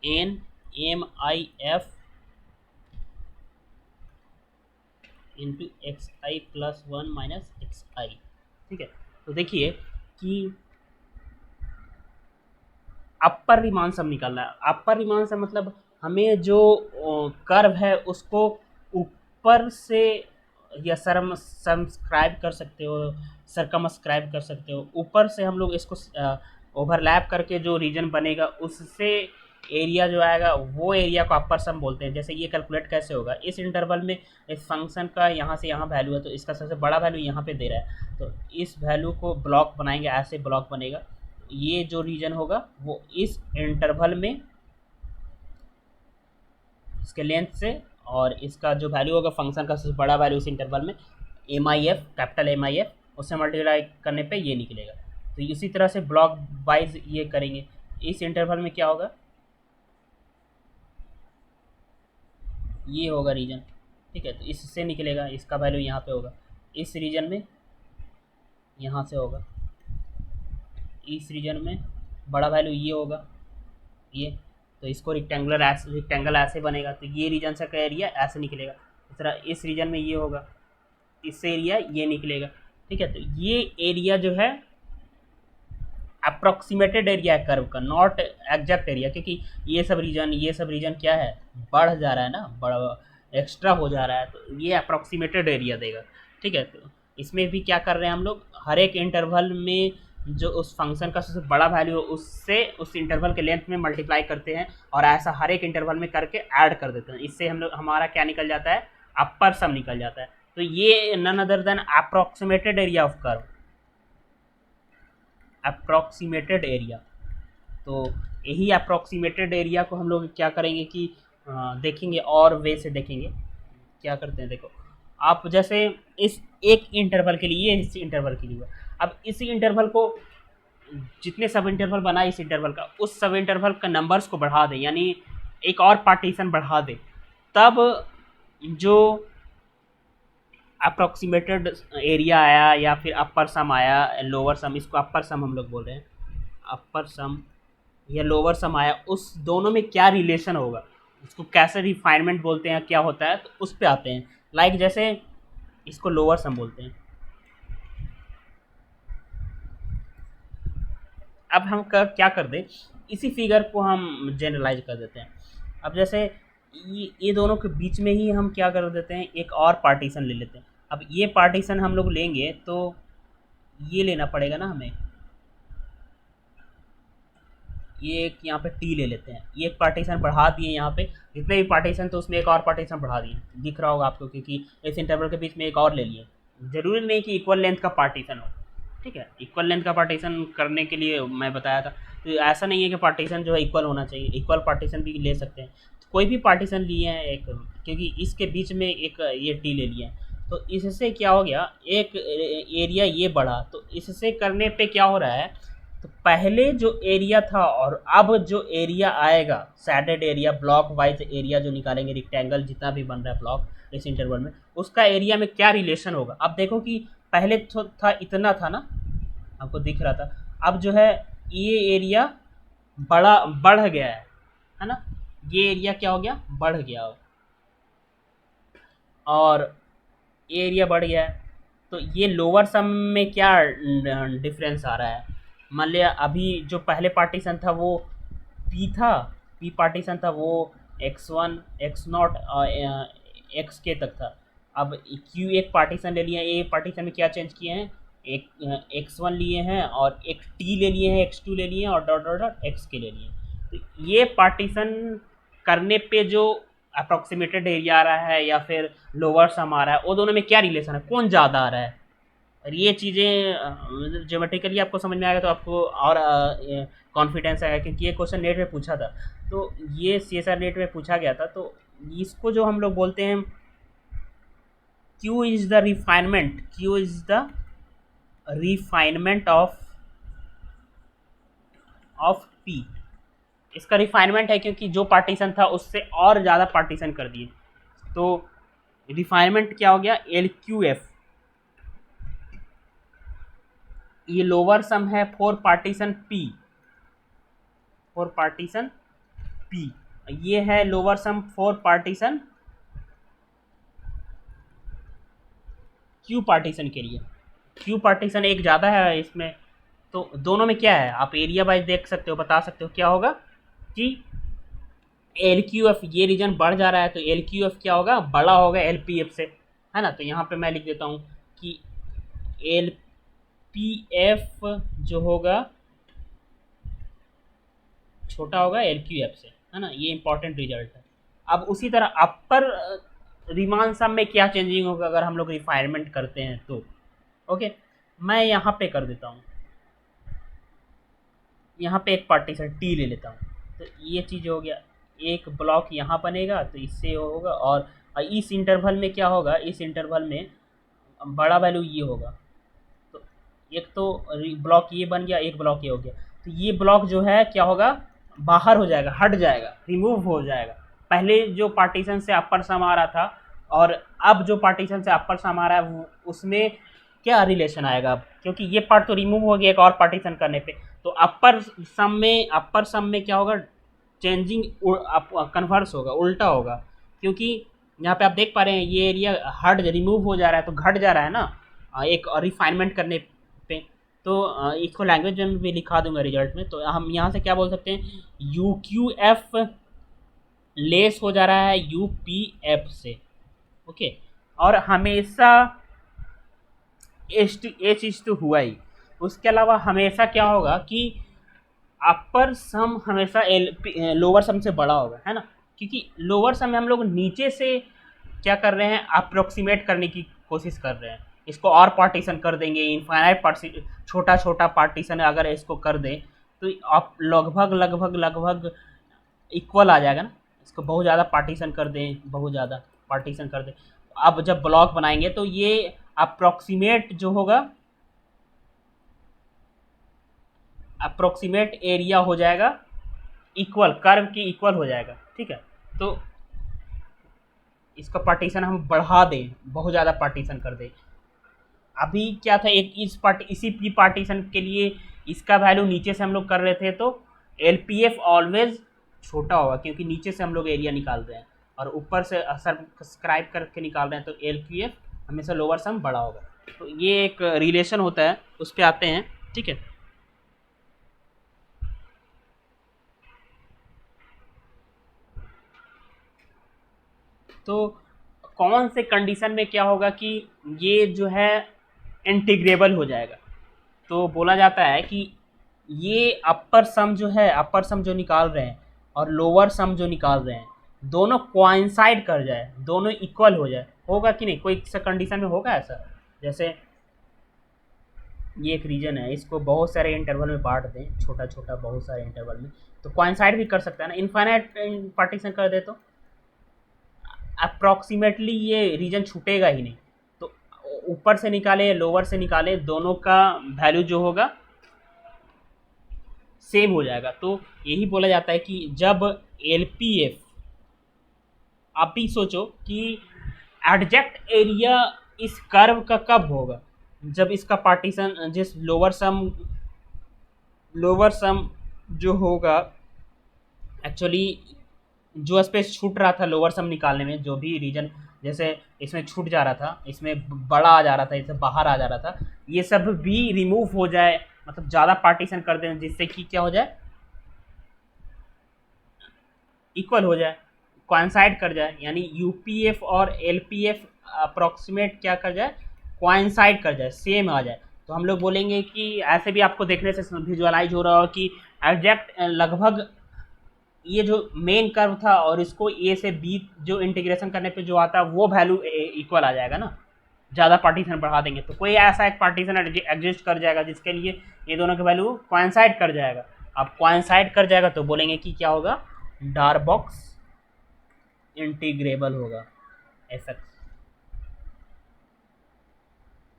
N M I F into X I plus 1 minus X I, ठीक है। तो देखिए कि अपर रिमान सम निकालना है। अपर रिमान सम मतलब हमें जो कर्व है उसको ऊपर से या सब्सक्राइब कर सकते हो, सरकमस्क्राइब कर सकते हो, ऊपर से हम लोग इसको ओवरलैप करके जो रीजन बनेगा उससे एरिया जो आएगा वो एरिया को अपर सम बोलते हैं। जैसे ये कैलकुलेट कैसे होगा, इस इंटरवल में इस फंक्शन का यहाँ से यहाँ वैल्यू है, तो इसका सबसे बड़ा वैल्यू यहाँ पे दे रहा है, तो इस वैल्यू को ब्लॉक बनाएंगे, ऐसे ब्लॉक बनेगा। ये जो रीजन होगा वो इस इंटरवल में इसके लेंथ से, और इसका जो वैल्यू होगा फंक्शन का सबसे बड़ा वैल्यू इस इंटरवल में M I F, capital M I F, उससे मल्टीप्लाई करने पे ये निकलेगा। तो इसी तरह से ब्लॉक वाइज ये करेंगे। इस इंटरवल में क्या होगा, ये होगा रीजन, ठीक है। तो इससे निकलेगा, इसका वैल्यू यहाँ पे होगा, इस रीजन में यहाँ से होगा, इस रीजन में बड़ा वैल्यू ये होगा, ये तो इसको रेक्टेंगल ऐसे बनेगा, तो ये रीजन से का एरिया ऐसे निकलेगा। इस तरह इस रीजन में ये होगा, इससे एरिया ये निकलेगा। ठीक है, तो ये एरिया जो है अप्रोक्सीमेटेड एरिया है कर्व का, नॉट एग्जैक्ट एरिया, क्योंकि ये सब रीजन क्या है, बढ़ जा रहा है ना, बड़ा एक्स्ट्रा हो जा रहा है, तो ये अप्रोक्सीमेटेड एरिया देगा। ठीक है, तो इसमें भी क्या कर रहे हैं हम लोग, हर एक इंटरवल में जो उस फंक्शन का सबसे बड़ा वैल्यू उससे उस इंटरवल के लेंथ में मल्टीप्लाई करते हैं, और ऐसा हर एक इंटरवल में करके ऐड कर देते हैं। इससे हम लोग हमारा क्या निकल जाता है, अपर सम निकल जाता है। तो ये none other than approximated area of curve, approximated area. तो यही अप्रोक्सीमेटेड एरिया को हम लोग क्या करेंगे कि देखेंगे, और वे से देखेंगे। क्या करते हैं, देखो आप जैसे इस एक इंटरवल के लिए, इस इंटरवल के लिए, अब इसी इंटरवल को जितने सब इंटरवल बना इस इंटरवल का, उस सब इंटरवल का नंबर्स को बढ़ा दे, यानी एक और पार्टीशन बढ़ा दे, तब जो अप्रोक्सीमेटेड एरिया आया या फिर अपर सम आया, लोअर सम, इसको अपर सम हम लोग बोल रहे हैं, अपर सम या लोअर सम आया, उस दोनों में क्या रिलेशन होगा, उसको कैसे रिफाइनमेंट बोलते हैं, क्या होता है, तो उस पे आते हैं। लाइक जैसे इसको लोअर सम बोलते हैं। अब हम क्या कर दें, इसी फिगर को हम जनरलाइज कर देते हैं। अब जैसे ये दोनों के बीच में ही हम क्या कर देते हैं, एक और पार्टीशन ले लेते हैं। अब ये पार्टीशन हम लोग लेंगे तो ये लेना पड़ेगा ना हमें, ये एक यहाँ पे टी ले लेते हैं, ये एक पार्टीशन बढ़ा दिए, यहाँ पे जितने भी पार्टीशन तो उसमें एक और पार्टीशन बढ़ा दिए, दिख रहा होगा आपको, क्योंकि इस इंटरवल के बीच में एक और ले लिए। जरूरी नहीं कि इक्वल लेंथ का पार्टीशन हो। ठीक है, इक्वल लेंथ का पार्टीशन करने के लिए मैं बताया था, तो ऐसा नहीं है कि पार्टीशन जो है इक्वल होना चाहिए, इक्वल पार्टीशन भी ले सकते हैं। तो कोई भी पार्टीशन लिए हैं एक, क्योंकि इसके बीच में एक ये टी ले लिया है, तो इससे क्या हो गया, एक एरिया ये बढ़ा, तो इससे करने पे क्या हो रहा है, तो पहले जो एरिया था और अब जो एरिया आएगा, shaded area, block wise area जो निकालेंगे, रेक्टेंगल जितना भी बन रहा है ब्लॉक इस इंटरवल में, उसका एरिया में क्या रिलेशन होगा। अब देखो कि पहले तो था इतना था ना, आपको दिख रहा था, अब जो है ये एरिया बढ़ गया है ना, ये एरिया क्या हो गया, बढ़ गया, और ये एरिया बढ़ गया है। तो ये लोअर सम में क्या डिफरेंस आ रहा है, मान लिया अभी जो पहले पार्टीशन था वो पी था, पी पार्टीशन था, वो x1 x0 एक्स के तक था। अब क्यू एक पार्टीशन ले लिया, ए पार्टीशन में क्या चेंज किए हैं, एक x1 लिए हैं और एक टी ले लिए हैं, x2 ले लिए हैं और डॉट डॉट डॉट एक्स के ले लिए हैं। तो ये पार्टीशन करने पे जो अप्रोक्सीमेटेड एरिया आ रहा है या फिर लोअर सम आ रहा है, वो दोनों में क्या रिलेशन है, कौन ज़्यादा आ रहा है। और ये चीज़ें ज्योमेट्रिकली आपको समझ में आएगा तो आपको और कॉन्फिडेंस आएगा, क्योंकि ये क्वेश्चन नेट में पूछा था, तो ये CSR नेट में पूछा गया था। तो इसको जो हम लोग बोलते हैं Q is the refinement, Q is the refinement of P। इसका रिफाइनमेंट है क्योंकि जो पार्टीशन था उससे और ज़्यादा पार्टीशन कर दिए, तो रिफाइनमेंट क्या हो गया, LQF। ये लोअर सम है for partition P, for partition P, ये है lower sum for partition Q partition के लिए। Q पार्टीशन एक ज़्यादा है इसमें, तो दोनों में क्या है, आप एरिया वाइज देख सकते हो, बता सकते हो क्या होगा कि LQF, ये रीजन बढ़ जा रहा है तो LQF क्या होगा, बड़ा होगा LPF से, है ना। तो यहाँ पे मैं लिख देता हूँ कि LPF जो होगा छोटा होगा LQF से, है ना, ये इंपॉर्टेंट रिजल्ट है। अब उसी तरह अपर रिमान सम में क्या चेंजिंग होगा अगर हम लोग रिफाइनमेंट करते हैं तो, ओके, मैं यहाँ पे कर देता हूँ, यहाँ पे एक पार्टीशन T ले लेता हूँ, तो ये चीज़ हो गया, एक ब्लॉक यहाँ बनेगा तो इससे होगा, और इस इंटरवल में क्या होगा, इस इंटरवल में बड़ा वैल्यू ये होगा, तो एक तो ब्लॉक ये बन गया, एक ब्लॉक ये हो गया, तो ये ब्लॉक जो है क्या होगा, बाहर हो जाएगा, हट जाएगा, रिमूव हो जाएगा। पहले जो पार्टीशन से अपर सम आ रहा था और अब जो पार्टीशन से अपर सम आ रहा है उसमें क्या रिलेशन आएगा अब, क्योंकि ये पार्ट तो रिमूव हो गया एक और पार्टीशन करने पे, तो अपर सम में क्या होगा, चेंजिंग कन्वर्स होगा, उल्टा होगा, क्योंकि यहाँ पे आप देख पा रहे हैं ये एरिया हट रिमूव हो जा रहा है तो घट जा रहा है ना, एक रिफाइनमेंट करने पे। तो इसको लैंग्वेज में भी लिखा दूंगा रिजल्ट में। तो हम यहाँ से क्या बोल सकते हैं, यू क्यू एफ लेस हो जा रहा है यू पी एफ से, ओके। और हमेशा एच इज तो हुआ ही, उसके अलावा हमेशा क्या होगा कि अपर सम हमेशा लोअर सम से बड़ा होगा, है ना, क्योंकि लोअर सम में हम लोग नीचे से क्या कर रहे हैं, अप्रोक्सीमेट करने की कोशिश कर रहे हैं। इसको और पार्टीशन कर देंगे, इनफाइनाइट छोटा छोटा पार्टीशन अगर इसको कर दें तो आप लगभग लगभग लगभग इक्वल आ जाएगा ना। इसको बहुत ज़्यादा पार्टीशन कर दें, बहुत ज़्यादा पार्टीशन कर दें, अब जब ब्लॉक बनाएंगे तो ये अप्रोक्सीमेट जो होगा, अप्रोक्सीमेट एरिया हो जाएगा इक्वल, कर्व की इक्वल हो जाएगा, ठीक है। तो इसका पार्टीशन हम बढ़ा दें, बहुत ज़्यादा पार्टीशन कर दें। अभी क्या था, एक इसी की पार्टीशन के लिए इसका वैल्यू नीचे से हम लोग कर रहे थे, तो एल पी एफ ऑलवेज छोटा होगा क्योंकि नीचे से हम लोग एरिया निकाल रहे हैं और ऊपर से सब्सक्राइब करके निकाल रहे हैं, तो एल पी एफ हमेशा लोअर सम बड़ा होगा। तो ये एक रिलेशन होता है, उस पर आते हैं, ठीक है। तो कौन से कंडीशन में क्या होगा कि ये जो है इंटीग्रेबल हो जाएगा, तो बोला जाता है कि ये अपर सम जो है, अपर सम जो निकाल रहे हैं और लोअर सम जो निकाल रहे हैं, दोनों कोइंसाइड कर जाए, दोनों इक्वल हो जाए, होगा कि नहीं, कोई कंडीशन में होगा ऐसा। जैसे ये एक रीजन है, इसको बहुत सारे इंटरवल में बांट दें, छोटा छोटा बहुत सारे इंटरवल में, तो कोइंसाइड भी कर सकता है ना, इनफाइनाइट पार्टीशन कर दे तो अप्रॉक्सीमेटली ये रीजन छूटेगा ही नहीं। तो ऊपर से निकाले लोअर से निकाले, दोनों का वैल्यू जो होगा सेम हो जाएगा। तो यही बोला जाता है कि जब एल पी एफ, आप भी सोचो कि एडजेक्ट एरिया इस कर्व का कब होगा, जब इसका पार्टीशन जिस लोअर सम जो होगा, एक्चुअली जो स्पेस छूट रहा था लोअर सम निकालने में, जो भी रीजन जैसे इसमें छूट जा रहा था, इसमें बड़ा आ जा रहा था, इसमें बाहर आ जा रहा था, ये सब भी रिमूव हो जाए, मतलब ज़्यादा पार्टीशन कर दें जिससे कि क्या हो जाए, इक्वल हो जाए, कोइंसाइड कर जाए, यानी यूपीएफ और एलपीएफ अप्रोक्सीमेट क्या कर जाए, कोइंसाइड कर जाए, सेम आ जाए। तो हम लोग बोलेंगे कि ऐसे भी आपको देखने से विजुअलाइज हो रहा हो कि एग्जैक्ट लगभग ये जो मेन कर्व था और इसको ए से बी जो इंटीग्रेशन करने पे जो आता है वो वैल्यू इक्वल आ जाएगा ना, ज़्यादा पार्टीशन बढ़ा देंगे तो कोई ऐसा एक पार्टीशन एग्जिस्ट कर जाएगा जिसके लिए ये दोनों के वैल्यू कोइंसाइड कर जाएगा। अब कोइंसाइड कर जाएगा तो बोलेंगे कि क्या होगा, डार्बॉक्स इंटीग्रेबल होगा एफ एक्स,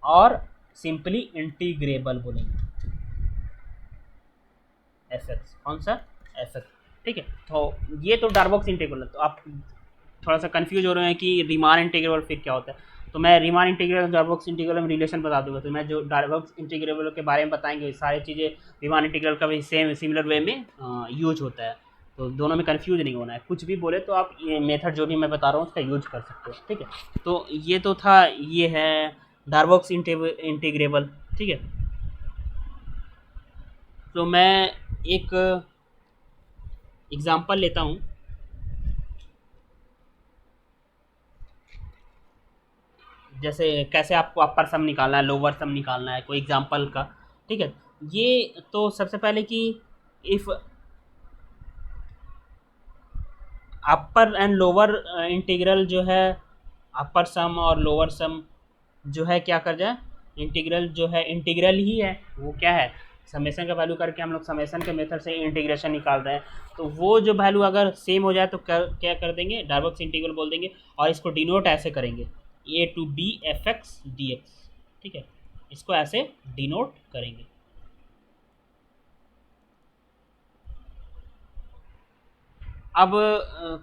और सिंपली इंटीग्रेबल बोलेंगे एफ एक्स, कौन सा, एफ एक्स, ठीक है। तो ये तो डार्बॉक्स इंटीग्रेबल है। तो आप थोड़ा सा कंफ्यूज हो रहे हैं कि रीमान इंटीग्रेबल फिर क्या होता है, तो मैं रीमान इंटीग्रेबल डार्बॉक्स इंटीग्रेबल में रिलेशन बता दूंगा। तो मैं जो डार्बॉक्स इंटीग्रेबल के बारे में बताएंगे सारी चीज़ें रीमान इंटीग्रेबल का भी सेम सिमिलर वे में यूज होता है, तो दोनों में कंफ्यूज नहीं होना है। कुछ भी बोले तो आप ये मेथड जो भी मैं बता रहा हूँ उसका यूज कर सकते हो, ठीक है। तो ये तो था, ये है डार्बॉक्स इंटीग्रेबल, ठीक है। तो मैं एक एग्जांपल लेता हूँ, जैसे कैसे आपको अपर सम निकालना है, लोअर सम निकालना है, कोई एग्जांपल का, ठीक है। ये तो सबसे पहले कि if upper and lower integral जो है, अपर सम और लोअर सम जो है क्या कर जाए, इंटीग्रल जो है इंटीग्रल ही है, वो क्या है, समेसन का वैल्यू करके हम लोग समेसन के मेथड से इंटीग्रेशन निकाल रहे हैं। तो वो जो वैल्यू अगर सेम हो जाए तो क्या कर देंगे, डार्बॉक्स इंटीग्रल बोल देंगे, और इसको डिनोट ऐसे करेंगे A to B F X D X, ठीक है, इसको ऐसे डिनोट करेंगे। अब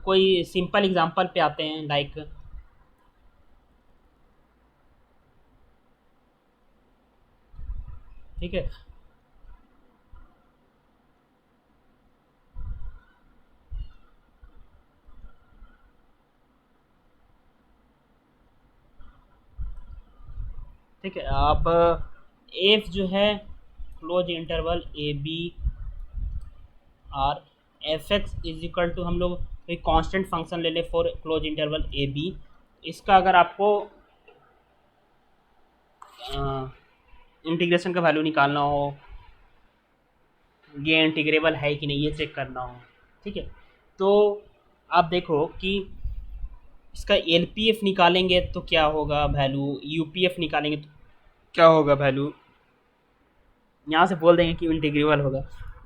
कोई सिंपल एग्जांपल पे आते हैं, लाइक ठीक है, ठीक है। अब एफ जो है close interval A B R, F X is equal to, हम लोग कोई कांस्टेंट फंक्शन ले ले for close interval A B, इसका अगर आपको इंटीग्रेशन का वैल्यू निकालना हो, ये इंटीग्रेबल है कि नहीं ये चेक करना हो, ठीक है, तो आप देखो कि इसका एल पी एफ निकालेंगे तो क्या होगा वैल्यू, यू पी एफ निकालेंगे तो क्या होगा वैल्यू, यहाँ से बोल देंगे कि इंटीग्रेबल होगा।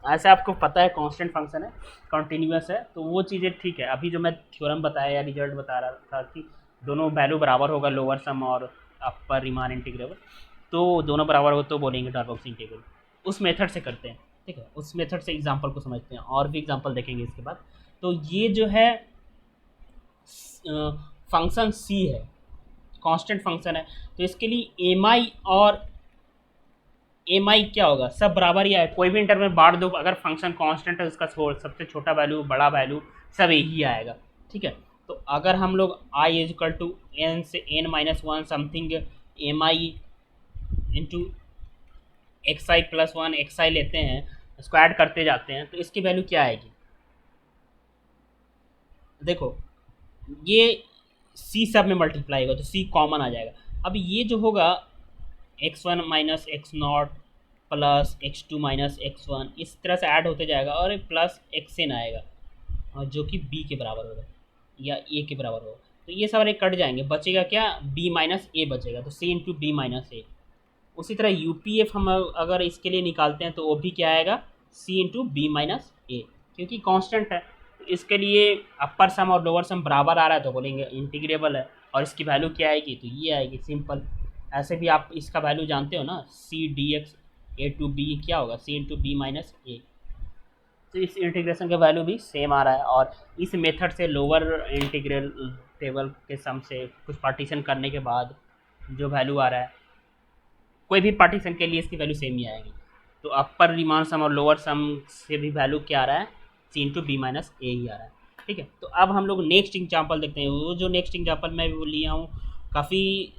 ऐसे आपको पता है कांस्टेंट फंक्शन है, कंटिन्यूस है, तो वो चीज़ें ठीक है। अभी जो मैं थ्योरम बताया या रिजल्ट बता रहा था कि दोनों वैल्यू बराबर होगा, लोअर सम और अपर रीमान इंटीग्रेबल, तो दोनों बराबर हो तो बोलेंगे डार्बॉक्स इंटीग्रल। उस मेथड से करते हैं, ठीक है, उस मेथड से एग्जाम्पल को समझते हैं, और भी एग्जाम्पल देखेंगे इसके बाद। तो ये जो है फंक्शन सी है, कांस्टेंट फंक्शन है, तो इसके लिए एम आई और एम आई क्या होगा, सब बराबर ही है, कोई भी इंटरवल बांट दो, अगर फंक्शन कांस्टेंट है उसका सबसे छोटा वैल्यू बड़ा वैल्यू सब यही आएगा, ठीक है। तो अगर हम लोग I is equal to N से N minus one something M I into X I plus one X I लेते हैं, इसको ऐड करते जाते हैं, तो इसकी वैल्यू क्या आएगी, देखो ये सी सब में मल्टीप्लाई होगा तो सी कॉमन आ जाएगा। अब ये जो होगा X one minus X not plus X two minus X one, इस तरह से ऐड होते जाएगा और प्लस एक्स एन आएगा, और जो कि बी के बराबर होगा या ए के बराबर होगा, तो ये सारे कट जाएंगे, बचेगा क्या, बी माइनस ए बचेगा, तो सी इंटू बी माइनस ए। उसी तरह यू पी एफ हम अगर इसके लिए निकालते हैं तो वो भी क्या आएगा, सी इंटू बी माइनस ए, क्योंकि कांस्टेंट है, तो इसके लिए अपर सम और लोअर सम बराबर आ रहा है तो बोलेंगे इंटीग्रेबल है, और इसकी वैल्यू क्या आएगी, तो ये आएगी, सिंपल। ऐसे भी आप इसका वैल्यू जानते हो ना, C D X A to B क्या होगा, C into B minus A, तो इस इंटीग्रेशन का वैल्यू भी सेम आ रहा है। और इस मेथड से लोअर इंटीग्रल टेबल के सम से कुछ पार्टीशन करने के बाद जो वैल्यू आ रहा है, कोई भी पार्टीशन के लिए इसकी वैल्यू सेम ही आएगी। तो अपर रीमान सम और लोअर सम से भी वैल्यू क्या आ रहा है, सी इंटू बी माइनस ए ही आ रहा है, ठीक है। तो अब हम लोग नेक्स्ट एग्जाम्पल देखते हैं। वो जो नेक्स्ट एग्जाम्पल मैं वो लिया हूँ, काफ़ी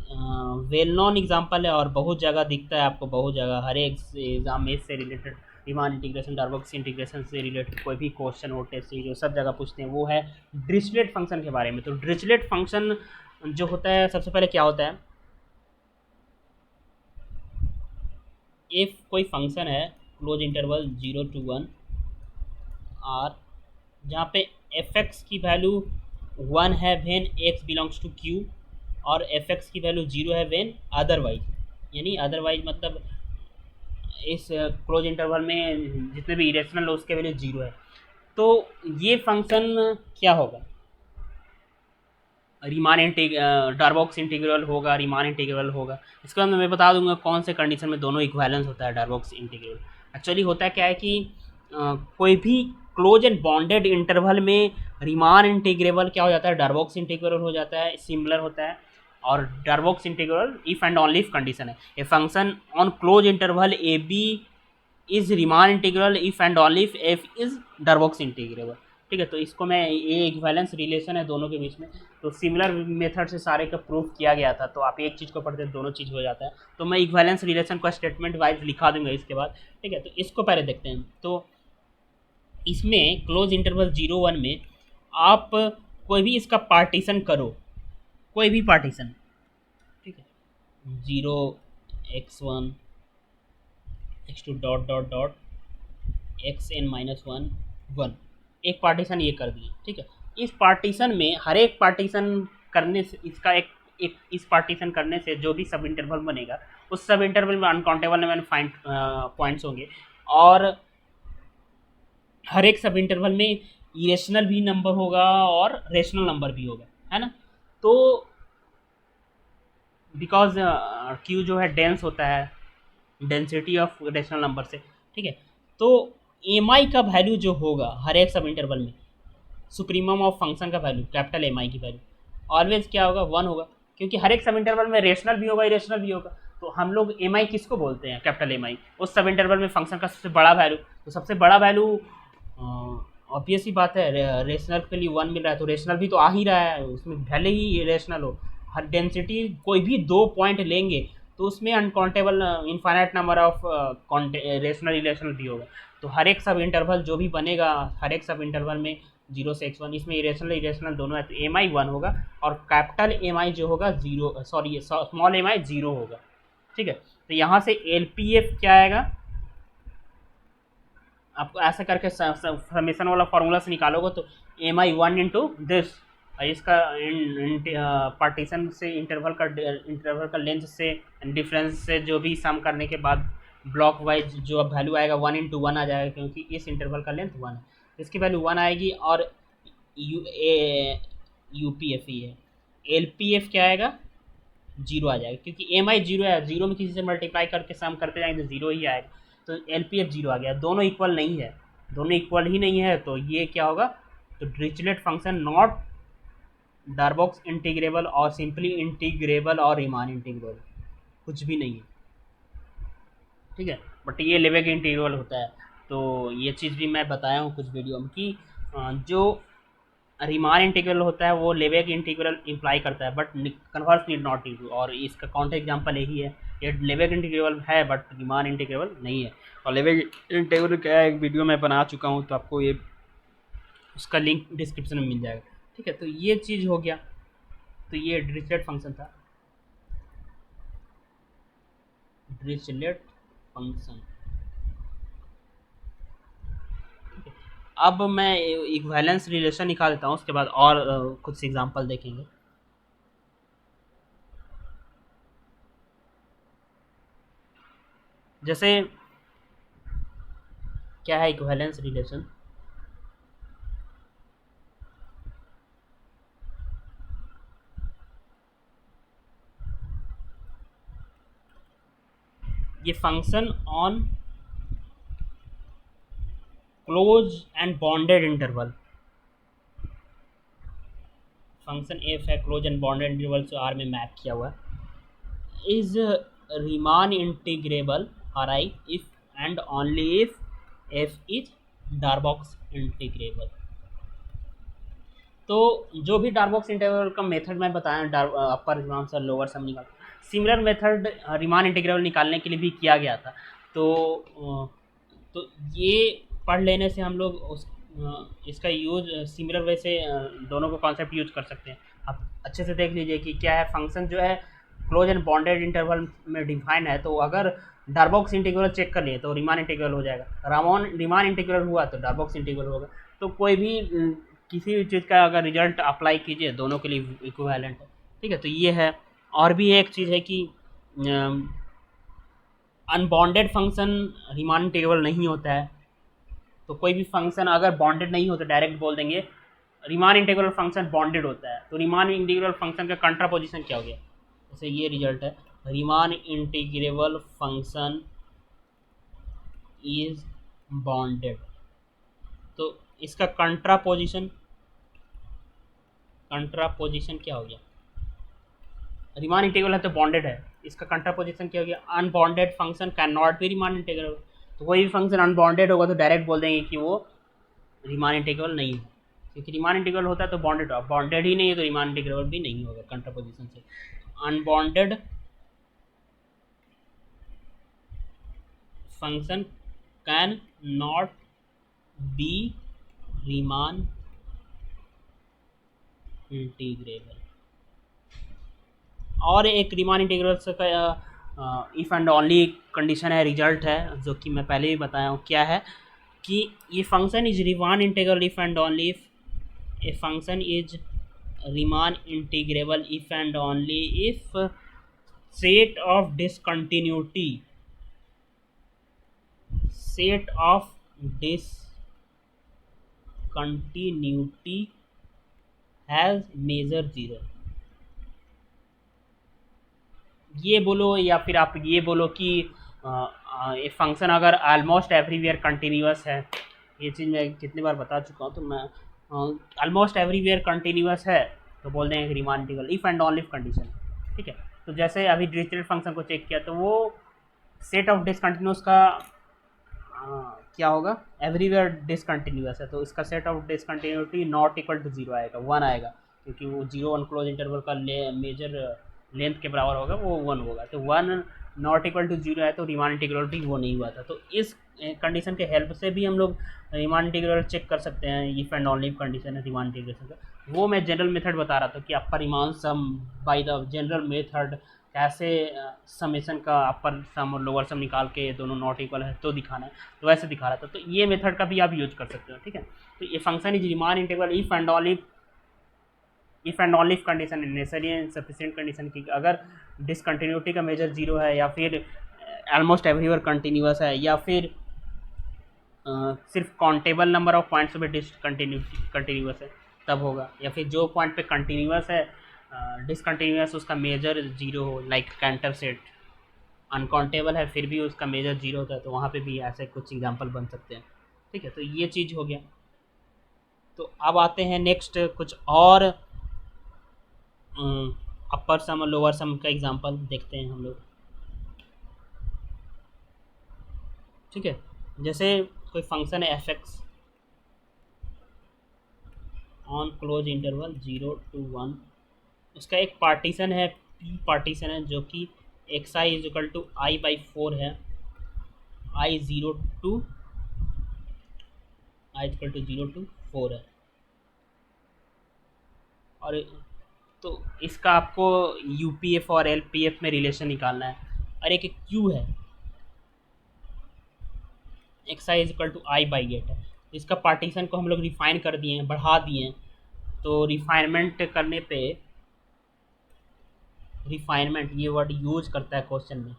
वेल नॉन एग्जाम्पल है और बहुत जगह दिखता है आपको, बहुत जगह हर एक एग्जाम में इससे related, Riemann integration Darboux integration से रिलेटेड कोई भी क्वेश्चन हो टेस्ट जो सब जगह पूछते हैं, वो है डिरिचलेट फंक्शन के बारे में। तो डिरिचलेट फंक्शन जो होता है, सबसे पहले क्या होता है, इफ कोई फंक्शन है क्लोज इंटरवल 0 to 1 आर, जहाँ पे एफ एक्स की वैल्यू 1 है when X belongs to Q, और एफ एक्स की वैल्यू 0 है व्हेन अदरवाइज, यानी अदरवाइज मतलब इस क्लोज इंटरवल में जितने भी इरेशनल हो उसके वैल्यू 0 है, तो ये फंक्शन क्या होगा, रीमान डार्बॉक्स इंटीग्रल होगा, रीमान इंटीग्रल होगा। इसके बाद मैं बता दूंगा कौन से कंडीशन में दोनों इक्विवेलेंस होता है डार्बॉक्स इंटीग्रल। एक्चुअली होता है क्या है कि कोई भी क्लोज एंड बॉन्डेड इंटरवल में रीमान इंटीग्रेबल क्या हो जाता है, डार्बॉक्स इंटीग्रल हो जाता है, सिमिलर होता है। और Darboux integral if and only if condition है, a function on close interval A B is Riemann integral if and only if F is Darboux integrable, ठीक है। तो इसको मैं, ये इक्विवेलेंस रिलेशन है दोनों के बीच में, तो सिमिलर मेथड से सारे का प्रूफ किया गया था, तो आप एक चीज़ को पढ़ते दोनों चीज़ हो जाता है। तो मैं इक्विवेलेंस रिलेशन को स्टेटमेंट वाइज लिखा दूंगा इसके बाद, ठीक है। तो इसको पहले देखते हैं। तो इसमें क्लोज इंटरवल 0 1 में आप कोई भी इसका पार्टीशन करो, कोई भी पार्टीशन, ठीक है, 0 x1 x2 dot dot dot xn-1 1, एक पार्टीशन ये कर दिए, ठीक है। इस पार्टीशन में हर एक पार्टीशन करने से इसका एक इस पार्टीशन करने से जो भी सब इंटरवल बनेगा, उस सब इंटरवल में अनकाउंटेबल नंबर फाइंड पॉइंट्स होंगे, और हर एक सब इंटरवल में इरेशनल भी नंबर होगा और रेशनल नंबर भी होगा, है ना। तो बिकॉज क्यू जो है डेंस होता है, डेंसिटी ऑफ रेशनल नंबर से, ठीक है। तो एम आई का वैल्यू जो होगा हर एक सब इंटरवल में, सुप्रीमम ऑफ फंक्शन का वैल्यू, कैपिटल एम आई की वैल्यू ऑलवेज क्या होगा, 1 होगा, क्योंकि हर एक सब इंटरवल में रेशनल भी होगा इरेशनल भी होगा। तो हम लोग एम आई किसको बोलते हैं, कैपिटल एम आई, उस सब इंटरवल में फंक्शन का सबसे बड़ा वैल्यू। तो सबसे बड़ा वैल्यू ऑब्वियस ही बात है, रेशनल के लिए 1 मिल रहा है, तो रेशनल भी तो आ ही रहा है, उसमें भले ही रेशनल हो। हर डेंसिटी कोई भी 2 पॉइंट लेंगे तो उसमें uncountable infinite number of rational relation भी होगा। तो हर एक सब इंटरवल जो भी बनेगा, हर एक सब इंटरवल में 0 से x1, इसमें इरेशनल इरेशनल दोनों है, तो एम आई 1 होगा और कैपिटल एम आई जो होगा 0, सॉरी स्मॉल एम आई 0 होगा। ठीक है, तो यहाँ से एल पी एफ क्या आएगा, आपको ऐसा करके समेशन वाला फार्मूला से निकालोगे तो एम आई 1 इंटू दिस, इसका पार्टीशन से इंटरवल का लेंथ से डिफरेंस से जो भी सम करने के बाद ब्लॉक वाइज जो अब वैल्यू आएगा 1 इंटू 1 आ जाएगा, क्योंकि इस इंटरवल का लेंथ 1 है, इसकी वैल्यू 1 आएगी। और यू पी एफ ही है, एल पी एफ क्या आएगा, 0 आ जाएगा, क्योंकि एम आई 0 है, 0 में किसी से मल्टीप्लाई करके सम करते जाएंगे तो 0 ही आएगा। तो एल पी एफ 0 आ गया, दोनों इक्वल नहीं है, दोनों इक्वल ही नहीं है, तो ये क्या होगा, तो Dirichlet function not Darboux integrable और सिंपली इंटीग्रेबल और रीमान इंटीग्रेबल, कुछ भी नहीं है। ठीक है, बट ये लेवेग इंटीग्रेबल होता है। तो ये चीज़ भी मैं बताया हूँ कुछ वीडियो में कि जो रीमान इंटीग्रल होता है वो लेवेग इंटीग्रल इंप्लाई करता है, but converse need not to, और इसका काउंटर एग्जांपल यही है, ये लेवेग इंटीग्रेबल है बट रीमान इंटीग्रेबल नहीं है। और लेवेग इंटीग्रल क्या है, एक वीडियो में बना चुका हूँ, तो आपको ये उसका लिंक डिस्क्रिप्शन में मिल जाएगा। ठीक है, तो ये चीज़ हो गया, तो ये डिरिचलेट फंक्शन था, डिरिचलेट फंक्शन। अब मैं इक्विवेलेंस रिलेशन निकाल देता हूँ, उसके बाद और कुछ एग्जांपल देखेंगे। जैसे क्या है इक्विवेलेंस रिलेशन, ये function on close and bounded interval, function F है, क्लोज एंड बॉन्डेड इंटरवल से आर में मैप किया हुआ है, is Riemann integrable R I if and only if F is Darboux integrable. तो जो भी डार्बॉक्स इंटीग्रेबल का मेथड मैं बताया, अपर रिमांसर लोअर सम निकाल, सिमिलर मेथड रीमान इंटीग्रेबल निकालने के लिए भी किया गया था। तो ये पढ़ लेने से हम लोग इसका यूज सिमिलर वे से दोनों को कॉन्सेप्ट यूज कर सकते हैं। आप अच्छे से देख लीजिए कि क्या है, फंक्शन जो है क्लोज एंड बॉन्डेड इंटरवल में डिफाइन है, तो अगर डार्बॉक्स इंटीग्रल चेक कर लिए तो रीमान इंटीग्रल हो जाएगा, रीमान इंटीग्रल हुआ तो डार्बॉक्स इंटीग्रल होगा। तो कोई भी किसी भी चीज़ का अगर रिजल्ट अप्लाई कीजिए, दोनों के लिए इक्विवेलेंट है। ठीक है, तो ये है। और भी एक चीज़ है कि अनबॉन्डेड फंक्शन रीमान इंटीग्रेबल नहीं होता है, तो कोई भी फंक्शन अगर बॉन्डेड नहीं हो तो डायरेक्ट बोल देंगे रीमान इंटीग्रेबल फंक्शन बॉन्डेड होता है। तो रीमान इंटीग्रेबल फंक्शन का कंट्रापोजिशन क्या हो गया, जैसे ये रिजल्ट है, Riemann integrable function is bonded, तो इसका कंट्रापोजिशन क्या हो गया, रीमान इंटीग्रेबल है तो बॉन्डेड है, इसका कंट्रापोजिशन क्या हो गया, unbonded function can not be Riemann integrable. तो कोई भी फंक्शन अनबॉन्डेड होगा तो डायरेक्ट बोल देंगे कि वो रीमान इंटीग्रेबल नहीं है, क्योंकि रीमान इंटीग्रेबल होता है तो बॉन्डेड होगा, बॉन्डेड ही नहीं है तो रीमान इंटीग्रेबल भी नहीं होगा कंट्रापोजिशन से। Unbonded function can not be Riemann integrable. और एक रीमान इंटीग्रल का इफ़ एंड ओनली कंडीशन है, रिजल्ट है, जो कि मैं पहले भी बताया हूँ, क्या है कि ये function is Riemann integral if and only if a function is Riemann integrable if and only if set of discontinuity has measure 0। ये बोलो या फिर आप ये बोलो कि ये फंक्शन अगर ऑलमोस्ट एवरीवेयर कंटिन्यूअस है, ये चीज़ मैं कितनी बार बता चुका हूँ, तो मैं ऑलमोस्ट एवरीवेयर कंटिन्यूअस है तो बोल देंगे Riemann integral if and only if condition. ठीक है, तो जैसे अभी डिरिचलेट फंक्शन को चेक किया तो वो सेट ऑफ डिसकंटिन्यूअस का क्या होगा, एवरीवेयर डिसकंटिन्यूअस है, तो इसका set of discontinuity not equal to 0 आएगा, 1 आएगा, क्योंकि वो 0 1 क्लोज इंटरवल का मेजर लेंथ के बराबर होगा वो 1 होगा। तो 1 नॉट इक्वल टू 0 है तो रीमान इंटीग्रल वो नहीं हुआ था। तो इस कंडीशन के हेल्प से भी हम लोग रीमान इंटीग्रल चेक कर सकते हैं। इफ एंड ओनली कंडीशन है रीमान इंटीग्रेशन का, वो मैं जनरल मेथड बता रहा था कि upper Riemann sum by the general method कैसे समेशन का अपर सम और लोअर सम निकाल के दोनों नॉट इक्वल है तो दिखाना है, तो वैसे दिखा रहा था। तो ये मेथड का भी आप यूज कर सकते हो, ठीक है। तो ये function is Riemann integral if and only condition necessary and sufficient condition की, अगर डिसकंटिन्यूटी का मेजर 0 है या फिर ऑलमोस्ट एवरीवेयर कंटिन्यूस है या फिर सिर्फ काउंटेबल नंबर ऑफ पॉइंट्स पे कंटिन्यूस है तब होगा, या फिर जो पॉइंट पे कंटिन्यूस है डिसकंटिन्यूस उसका मेजर 0 हो, लाइक कैंटर सेट अनकाउंटेबल है फिर भी उसका मेजर 0 होता है, तो वहाँ पे भी ऐसे कुछ एग्जांपल बन सकते हैं, ठीक है। तो ये चीज़ हो गया। तो अब आते हैं नेक्स्ट कुछ और अपर सम और लोअर सम का एग्जांपल देखते हैं हम लोग, ठीक है। जैसे कोई फंक्शन है F x on close interval 0 to 1, उसका एक पार्टीशन है पी पार्टीशन है जो कि X I is equal to I by 4 है, आई 0 to 4 है। और तो इसका आपको यूपीएफ और एलपीएफ में रिलेशन निकालना है। और एक क्यू है X I is equal to I by 8 है। इसका पार्टीशन को हम लोग रिफाइन कर दिए हैं, बढ़ा दिए हैं। तो रिफाइनमेंट करने पे, रिफाइनमेंट ये वर्ड यूज करता है क्वेश्चन में,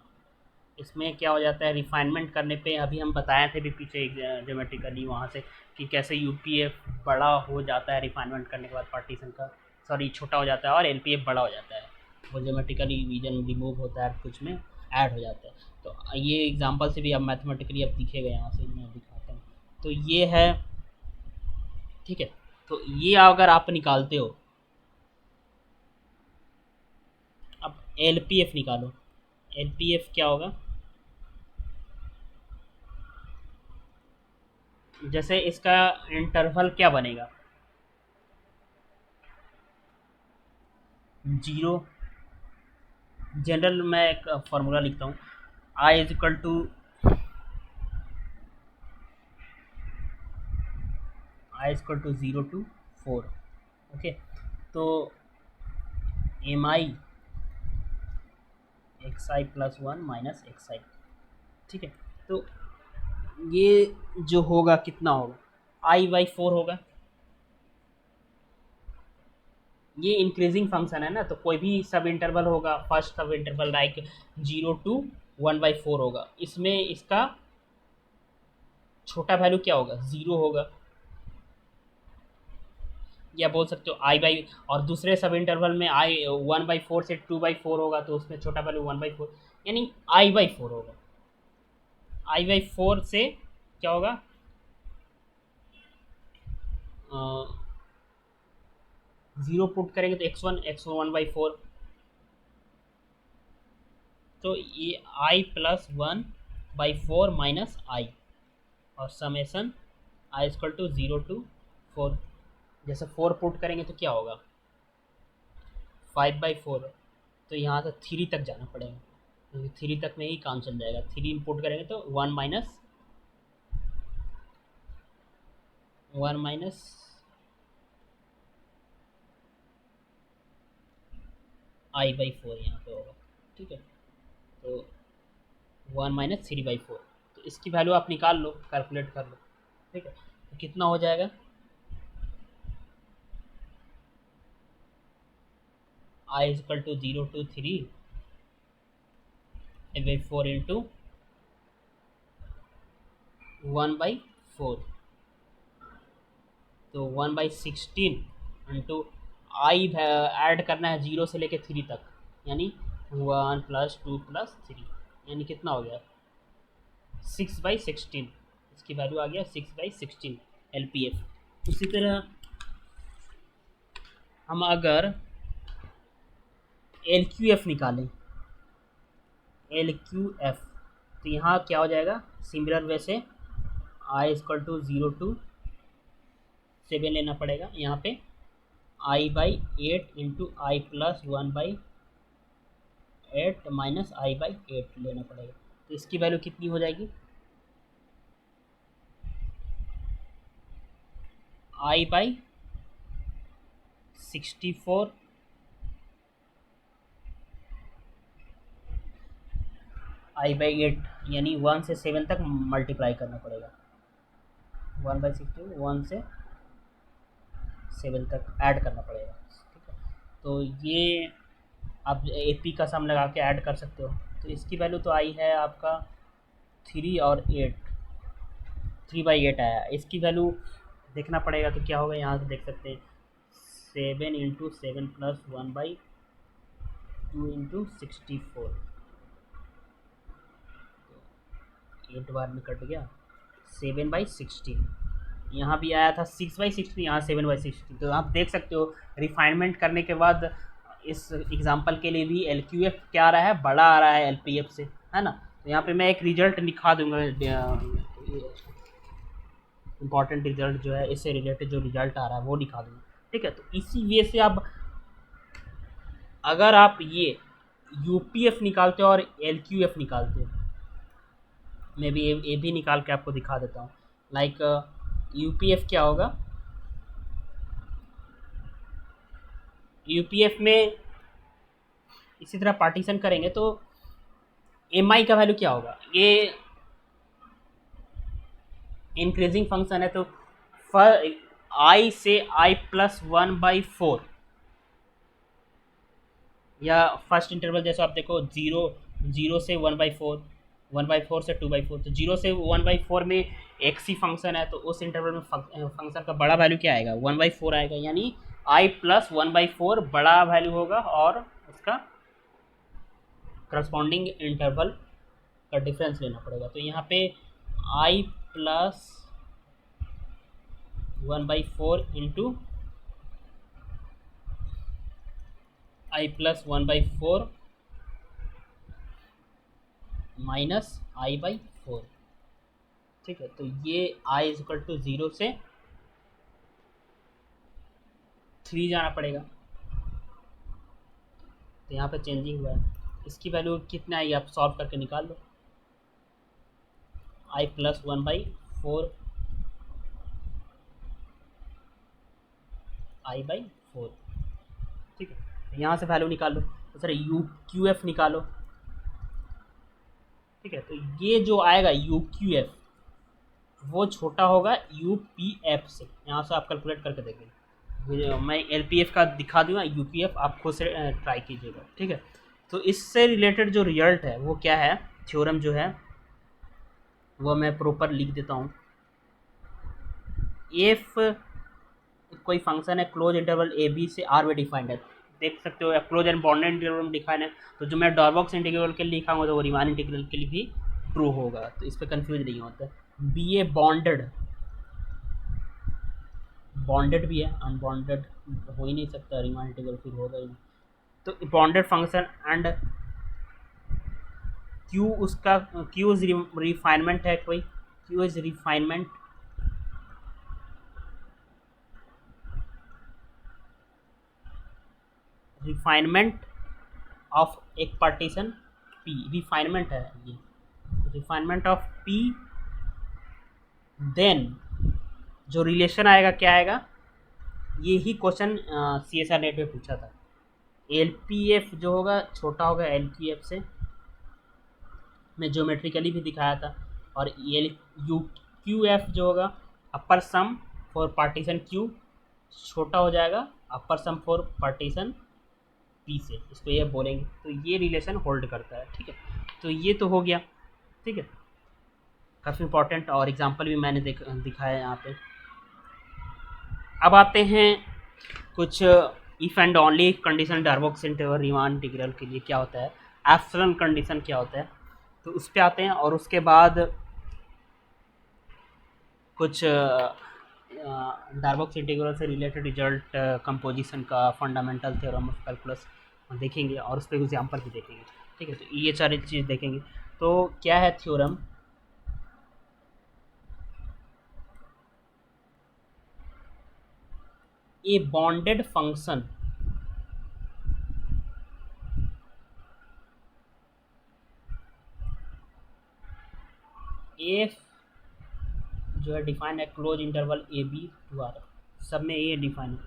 इसमें क्या हो जाता है रिफाइनमेंट करने पे, अभी हम बताए थे भी पीछे ज्योमेट्रिकली वहाँ से कि कैसे यूपीएफ बड़ा हो जाता है रिफाइनमेंट करने के बाद पार्टीशन का, सॉरी छोटा हो जाता है, और एलपीएफ बड़ा हो जाता है, वो ज्योमेट्रिकली रीजन रिमूव होता है कुछ में ऐड हो जाता है। तो ये एग्जांपल से भी अब मैथमेटिकली अब दिखेगा, यहाँ से मैं दिखाता हूँ। तो ये है, ठीक है। तो ये अगर आप निकालते हो, अब एलपीएफ निकालो, एलपीएफ क्या होगा, जैसे इसका इंटरवल क्या बनेगा, 0, जनरल मैं एक फार्मूला लिखता हूँ, I is equal to 0 to 4, okay. तो M I X I plus 1 minus X I, ठीक है। तो ये जो होगा कितना होगा, आई बाई 4 होगा। ये इंक्रीजिंग फंक्शन है ना, तो कोई भी सब इंटरवल होगा, फर्स्ट सब इंटरवल लाइक 0 to 1/4 होगा, इसमें इसका छोटा वैल्यू क्या होगा, 0 होगा, या बोल सकते हो आई बाई, और दूसरे सब इंटरवल में आई 1/4 से 2/4 होगा, तो उसमें छोटा वैल्यू 1/4, यानी आई बाई 4 होगा। आई बाई 4 से क्या होगा, 0 पुट करेंगे तो x1/4, तो ये आई प्लस 1/4 माइनस आई, और summation I equal to 0 to 4। जैसे 4 पुट करेंगे तो क्या होगा, 5/4, तो यहाँ से 3 तक जाना पड़ेगा, क्योंकि 3 तक में ही काम चल जाएगा। 3 इनपुट करेंगे तो 1 माइनस आई बाई 4 यहाँ पे होगा, ठीक है। तो 1 - 3/4, तो इसकी वैल्यू आप निकाल लो, कैलकुलेट कर लो, ठीक है। तो कितना हो जाएगा, I is equal to 0 to 3/4 into 1/4, तो 1/16 इंटू आई ऐड करना है 0 से लेके 3 तक, यानी 1 + 2 + 3, यानी कितना हो गया 6/16, इसकी वैल्यू आ गया 6/16 एलपीएफ। उसी तरह हम अगर एल क्यू एफ निकालें, एल क्यू एफ, तो यहाँ क्या हो जाएगा, सिमिलर वैसे आई इक्वल टू 0 to 7 लेना पड़ेगा, यहाँ पे I by 8 into I plus 1/4 8 minus I by 8 लेना पड़ेगा। तो इसकी वैल्यू कितनी हो जाएगी, आई बाई 64 आई बाई 8, यानी 1 से 7 तक मल्टीप्लाई करना पड़ेगा। 1/60 1 से 7 तक ऐड करना पड़ेगा, ठीक है। तो ये आप AP का सम लगा के ऐड कर सकते हो। तो इसकी वैल्यू तो आई है आपका 3 और 8, 3/8 आया। इसकी वैल्यू देखना पड़ेगा तो क्या होगा, यहाँ से देख सकते हैं 7 × 7 + 1/2 × 64, 8 बार में कट गया, 7/16। यहाँ भी आया था 6/16, यहाँ 7/16। तो आप देख सकते हो रिफाइनमेंट करने के बाद इस एग्जांपल के लिए भी LQF क्या आ रहा है, बड़ा आ रहा है LPF से, है ना। तो यहाँ पे मैं एक रिजल्ट दिखा दूंगा, इंपॉर्टेंट रिजल्ट जो है इससे रिलेटेड जो रिजल्ट आ रहा है वो दिखा दूंगा, ठीक है। तो इसी वे से आप, अगर आप ये UPF निकालते हो और LQF निकालते हो, मैं भी ये भी निकाल के आपको दिखा देता हूँ। लाइक UPF क्या होगा, UPF में इसी तरह पार्टीशन करेंगे तो MI का वैल्यू क्या होगा, ये इंक्रीजिंग फंक्शन है तो I से I+1/4, या फर्स्ट इंटरवल जैसे आप देखो 0 से 1/4, 1/4 से 2/4, तो 0 से 1/4 में एक ही फंक्शन है, तो उस इंटरवल में फंक्शन का बड़ा वैल्यू क्या आएगा, 1/4 आएगा, यानी I+1/4 बड़ा वैल्यू होगा और उसका करस्पॉन्डिंग इंटरवल का डिफरेंस लेना पड़ेगा। तो यहाँ पे I+1/4 into I+1/4 minus I/4, ठीक है। तो ये I=0 से 3 जाना पड़ेगा, तो यहाँ पे चेंजिंग हुआ है। इसकी वैल्यू कितना आई आप सॉल्व करके निकाल लो, I+1/4 I/4, ठीक है। यहाँ से वैल्यू निकाल लो, तो सर UQF निकालो, ठीक है। तो ये जो आएगा UQF वो छोटा होगा UPF से, यहाँ से आप कैलकुलेट करके देखेंगे। मैं LPF का दिखा दूँगा, UPF आप खुद से ट्राई कीजिएगा, ठीक है। तो इससे रिलेटेड जो रिजल्ट है वो क्या है, थ्योरम जो है वो मैं प्रॉपर लिख देता हूँ। इफ कोई फंक्शन है क्लोज इंटरवल AB से R में डिफाइंड है, देख सकते हो क्लोज एंड बाउंडेड इंटरवल में डिफाइंड है, तो जो मैं डॉर्बॉक्स इंटीग्रल के लिए लिखाऊंगा तो वो रीमान इंटीग्रल के लिए भी ट्रू होगा, तो इस पर कंफ्यूज नहीं होता है। BA बॉन्डेड भी है, अनबॉन्डेड हो ही नहीं सकता, रीमान इंटीग्रल फिर होगा ही नहीं। तो बॉन्डेड फंक्शन एंड Q उसका Q इज रिफाइनमेंट है, कोई Q इज रिफाइनमेंट ऑफ एक पार्टीशन P, रिफाइनमेंट है ये, रिफाइनमेंट ऑफ P, देन जो रिलेशन आएगा क्या आएगा, ये ही क्वेश्चन CSR नेट में पूछा था। LPF जो होगा छोटा होगा LQF से, मैं ज्योमेट्रिकली भी दिखाया था। और UQF जो होगा अपर सम फॉर पार्टीशन Q छोटा हो जाएगा अपर सम फॉर पार्टीशन P से, इसको ये बोलेंगे। तो ये रिलेशन होल्ड करता है, ठीक है। तो ये तो हो गया, ठीक है, काफ़ी इंपॉर्टेंट, और एग्जांपल भी मैंने दिखाया यहाँ पे। अब आते हैं कुछ if and only condition Darboux integral Riemann integral के लिए क्या होता है, एप्सिलॉन कंडीशन क्या होता है, तो उस पर आते हैं। और उसके बाद कुछ डार्बॉक्स इंटीग्रल से रिलेटेड रिजल्ट, कंपोजिशन का, फंडामेंटल थ्योरम ऑफ कैलकुलस देखेंगे, और उस पर एग्जाम्पल भी देखेंगे, ठीक है। तो ये सारी चीज़ देखेंगे। तो क्या है theorem, a bounded function F जो है डिफाइन है close interval A B to R, सब में ये डिफाइन है।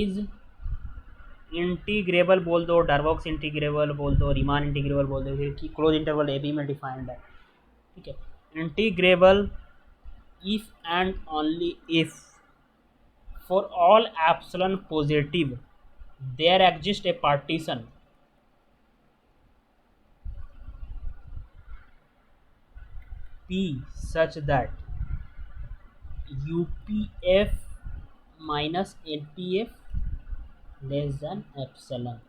इज इंटीग्रेबल बोल दो, डार्बॉक्स इंटीग्रेबल बोल दो, रीमान इंटीग्रेबल बोल दो, कि क्लोज इंटरवल ए बी में डिफाइंड है। ठीक है, integrable if and only if for all epsilon positive there exist a partition P such that UPF minus LPF less than epsilon.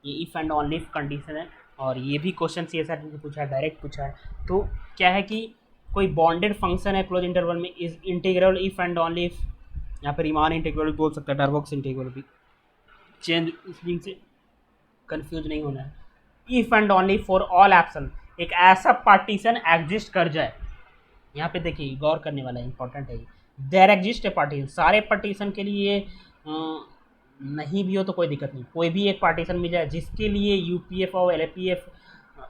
ये if and only if condition है, और ये भी question C S R ने पूछा है, direct पूछा है। तो क्या है कि कोई बॉन्डेड फंक्शन है क्लोज इंटरवल में, is integral if and only if, यहाँ पर रीमान इंटीग्रल बोल सकता है, डार्बॉक्स इंटीग्रल भी, चेंज स्प्रिंग से कंफ्यूज नहीं होना है। If and only for all epsilon, एक ऐसा पार्टीशन एग्जिस्ट कर जाए, यहाँ पे देखिए गौर करने वाला है, इंपॉर्टेंट है। देयर एग्जिस्ट ए पार्टीशन, सारे पार्टीशन के लिए नहीं भी हो तो कोई दिक्कत नहीं, कोई भी एक पार्टीशन मिल जाए जिसके लिए यूपीएफ और एलपीएफ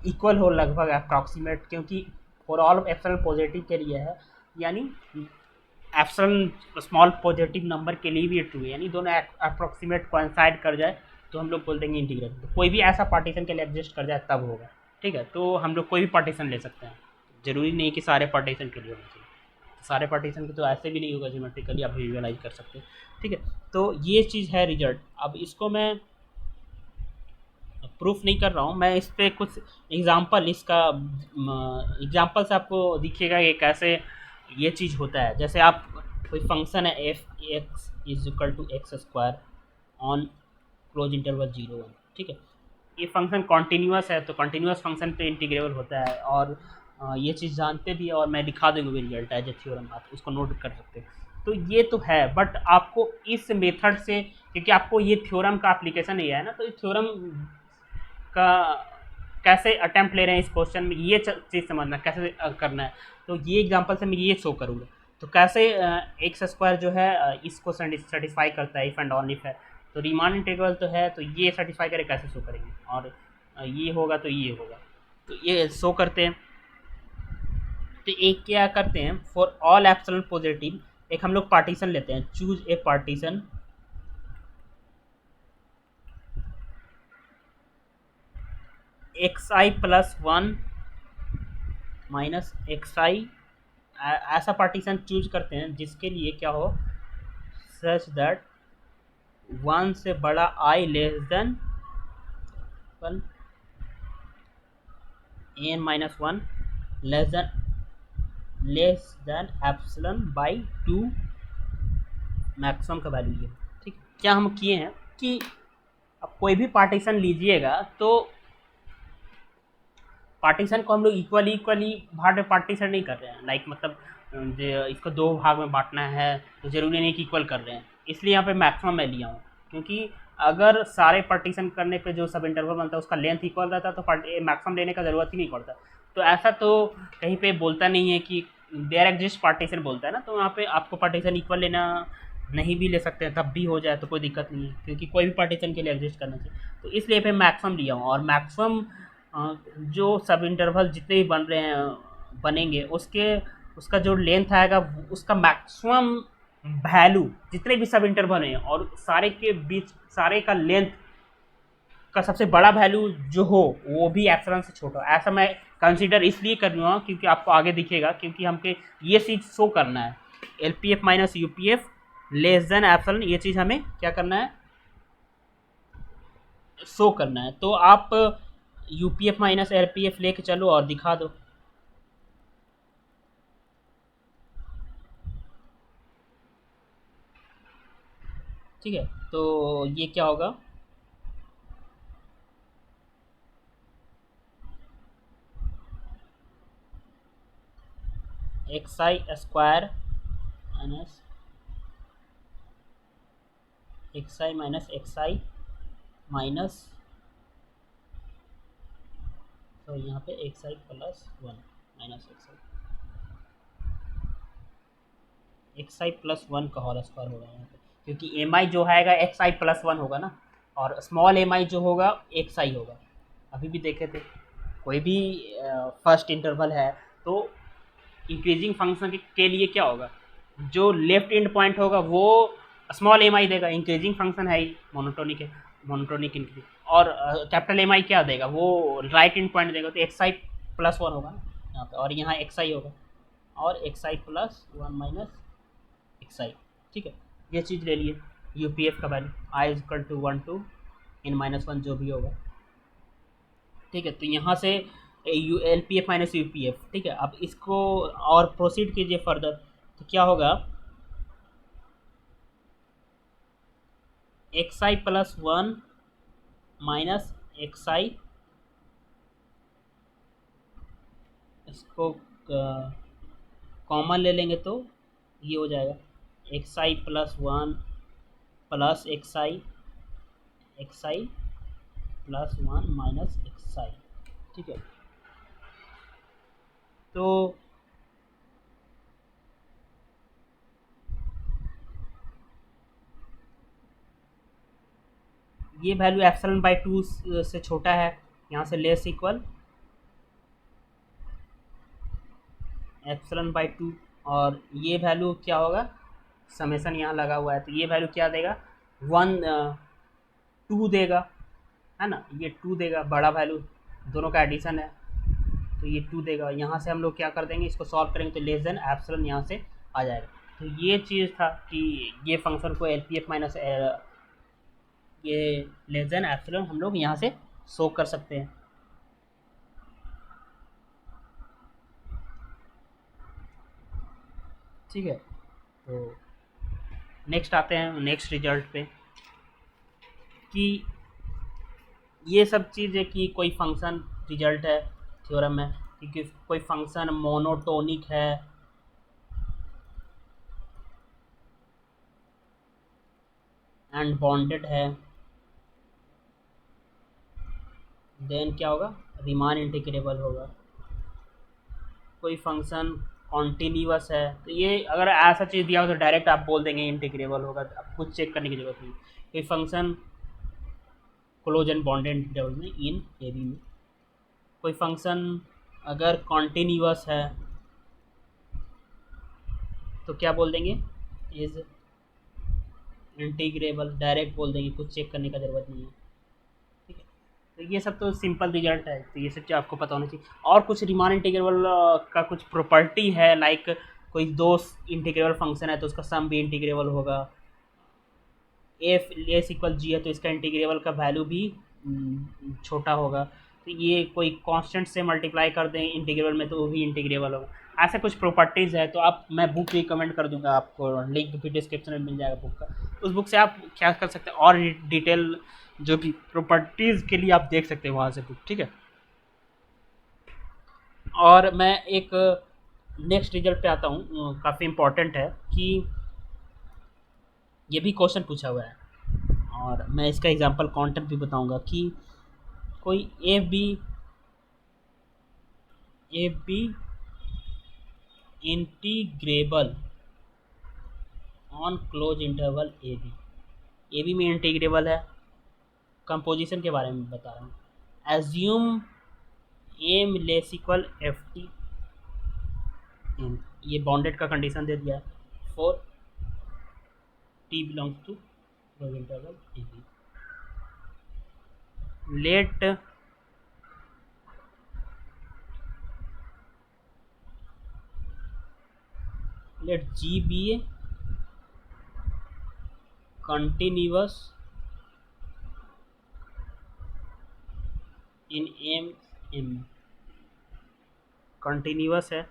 इक्वल हो लगभग अप्रॉक्सीमेट, क्योंकि फॉर ऑल एप्सिलॉन पॉजिटिव के लिए है, यानी एप्सिलॉन स्मॉल पॉजिटिव नंबर के लिए भी ये ट्रू है, यानी दोनों अप्रॉक्सीमेट कोइंसाइड कर जाए तो हम लोग बोल देंगे इंटीग्रल। तो कोई भी ऐसा पार्टीशन के लिए एग्जिस्ट कर जाए तब होगा। ठीक है, तो हम लोग कोई भी पार्टीशन ले सकते हैं, जरूरी नहीं कि सारे पार्टीशन के लिए होना चाहिए। सारे पार्टीशन के तो ऐसे भी नहीं होगा, ज्योमेट्रिकली आप विजुअलाइज कर सकते हैं। ठीक है, तो ये चीज़ है रिजल्ट। अब इसको मैं प्रूफ नहीं कर रहा हूँ, मैं इस पर कुछ एग्जांपल, इसका एग्जांपल से आपको दिखेगा ये कैसे ये चीज़ होता है। जैसे आप कोई फंक्शन है F X is equal to X square on close interval 0 1। ठीक है, ये फंक्शन कॉन्टीन्यूअस है, तो कॉन्टीन्यूअस फंक्शन पे इंटीग्रेबल होता है, और ये चीज़ जानते भी है, और मैं दिखा दूँगा भी रिजल्ट एज ए थ्योरम, आप उसको नोट कर सकते हैं। तो ये तो है, बट आपको इस मेथड से, क्योंकि आपको ये थ्योरम का एप्लीकेशन नहीं है ना, तो इस थ्योरम का कैसे अटेम्प्ट ले रहे हैं इस क्वेश्चन में, ये चीज़ समझना कैसे करना है। तो ये एग्जांपल से मैं ये शो करूँगा, तो कैसे एक्स स्क्वायर जो है इसको सेटिस्फाई करता है, इफ एंड ऑनली इफ है, तो रीमान इंटीग्रल तो है, तो ये सेटिस्फाई करे कैसे शो करेंगे, और ये होगा तो ये होगा, तो ये शो करते हैं। तो एक क्या करते हैं, फॉर ऑल एप्सिलॉन पॉजिटिव एक हम लोग पार्टीशन लेते हैं, choose a partition xi+1 minus xi, ऐसा पार्टीशन चूज करते हैं जिसके लिए क्या हो, सच दैट 1 से बड़ा i less than n-1 less than epsilon by 2 maximum का वैल्यू ये। ठीक, क्या हम किए हैं कि अब कोई भी पार्टीशन लीजिएगा तो पार्टीशन को हम लोग इक्वली भाग में पार्टीशन नहीं कर रहे हैं, लाइक मतलब जो इसको 2 भाग में बांटना है तो जरूरी नहीं कि इक्वल कर रहे हैं, इसलिए यहाँ पे मैक्सिमम मैं लिया हूँ, क्योंकि अगर सारे पार्टीशन करने पे जो सब इंटरवल बनता है उसका लेंथ इक्वल रहता तो मैक्सिमम लेने का ज़रूरत ही नहीं पड़ता। तो ऐसा तो कहीं पे बोलता नहीं है कि देयर एग्जिस्ट पार्टीशन बोलता है ना, तो वहाँ पे आपको पार्टीशन इक्वल लेना नहीं भी ले सकते हैं, तब भी हो जाए तो कोई दिक्कत नहीं है, क्योंकि कोई भी पार्टीशन के लिए एग्जिस्ट करना चाहिए। तो इसलिए पे मैक्सिमम लिया हूँ, और मैक्सिमम जो सब इंटरवल जितने भी बन रहे हैं बनेंगे उसका जो लेंथ आएगा उसका मैक्सिमम वैल्यू जितने भी सब इंटरवल हैं और सारे के बीच सारे का लेंथ का सबसे बड़ा वैल्यू जो हो वो भी एप्सिलॉन से छोटा। ऐसा मैं कंसीडर इसलिए कर रहा हूँ क्योंकि आपको आगे दिखेगा, क्योंकि हमके ये चीज़ शो करना है LPF minus UPF less than epsilon, ये चीज़ हमें क्या करना है, शो करना है। तो आप UPF माइनस LPF लेके चलो और दिखा दो। ठीक है, तो ये क्या होगा, xi² minus xi minus xi minus, तो यहाँ पे xi+1 माइनस xi+1 का होल स्क्वायर होगा यहाँ पे, क्योंकि mi जो आएगा xi+1 होगा ना, और स्मॉल mi जो होगा xi होगा। अभी भी देखे थे कोई भी फर्स्ट इंटरवल है तो इंक्रीजिंग फंक्शन के लिए क्या होगा, जो लेफ्ट एंड पॉइंट होगा वो स्मॉल एम आई देगा, इंक्रीजिंग फंक्शन है ही, मोनोटोनिक है, मोनोटोनिक इंक्रीज। और कैपिटल एम आई क्या देगा, वो राइट एंड पॉइंट देगा, तो एक्स आई प्लस वन होगा ना यहाँ पे, और यहाँ एक्स आई होगा, और X I plus one minus X I. ठीक है, ये चीज़ ले लिए, यू पी एफ का value I equal to one to N minus one जो भी होगा। ठीक है, तो यहाँ से U L P F minus U P F. ठीक है, अब इसको और प्रोसीड कीजिए फर्दर, तो क्या होगा, x I plus one minus X आई, इसको कॉमन ले लेंगे तो ये हो जाएगा x I plus one plus x I plus one minus X I. ठीक है, तो ये वैल्यू एप्सिलॉन बाई टू से छोटा है, यहाँ से less equal epsilon by two, और ये वैल्यू क्या होगा, समेसन यहाँ लगा हुआ है, तो ये वैल्यू क्या देगा, वन टू देगा, है ना, ये टू देगा, बड़ा वैल्यू दोनों का एडिशन है, तो ये टू देगा। यहाँ से हम लोग क्या कर देंगे, इसको सॉल्व करेंगे तो लेस देन एप्सिलॉन यहाँ से आ जाएगा। तो ये चीज़ था कि ये फंक्शन को एल पी एफ माइनस ये लेस देन एप्सिलॉन हम लोग यहाँ से शो कर सकते हैं। ठीक है, तो नेक्स्ट आते हैं नेक्स्ट रिजल्ट पे, कि ये सब चीज़ है कि कोई फंक्शन रिजल्ट है थ्योरम में, कि कोई फंक्शन मोनोटोनिक है एंड बॉन्डेड है, देन क्या होगा, रीमान इंटीग्रेबल होगा। कोई फंक्शन कॉन्टिन्यूअस है, तो ये अगर ऐसा चीज़ दिया हो तो डायरेक्ट आप बोल देंगे इंटीग्रेबल होगा, तो आप कुछ चेक करने की जरूरत नहीं। कोई function close and bounded interval में इन ए बी में, कोई फंक्शन अगर कॉन्टिन्यूअस है तो क्या बोल देंगे, इज इंटीग्रेबल, डायरेक्ट बोल देंगे, कुछ चेक करने का ज़रूरत नहीं है। ठीक है, तो ये सब तो सिंपल रिजल्ट है, तो ये सब चीज़ आपको पता होना चाहिए। और कुछ रीमान इंटीग्रेबल का कुछ प्रॉपर्टी है, लाइक कोई दो इंटीग्रेबल फंक्शन है तो उसका सम भी इंटीग्रेबल होगा, एफ लेस इक्वल जी है तो इसका इंटीग्रेबल का वैल्यू भी छोटा होगा, तो ये कोई कांस्टेंट से मल्टीप्लाई कर दें इंटीग्रेबल में तो वो भी इंटीग्रेबल होगा। ऐसे कुछ प्रॉपर्टीज़ है, तो आप, मैं बुक रिकमेंड कर दूंगा आपको, लिंक भी डिस्क्रिप्शन में मिल जाएगा बुक का, उस बुक से आप क्या कर सकते हैं, और डिटेल जो भी प्रॉपर्टीज़ के लिए आप देख सकते हैं वहाँ से बुक। ठीक है, और मैं एक नेक्स्ट रिजल्ट पे आता हूँ, काफ़ी इम्पोर्टेंट है, कि ये भी क्वेश्चन पूछा हुआ है और मैं इसका एग्जांपल कॉन्टेंट भी बताऊंगा, कि कोई A B integrable on close interval A B में इंटीग्रेबल है, कंपोजिशन के बारे में बता रहा हूँ। Assume M less equal F T, ये बाउंडेड का कंडीशन दे दिया है for T belongs to close interval A B. let G be a continuous in M, continuous है,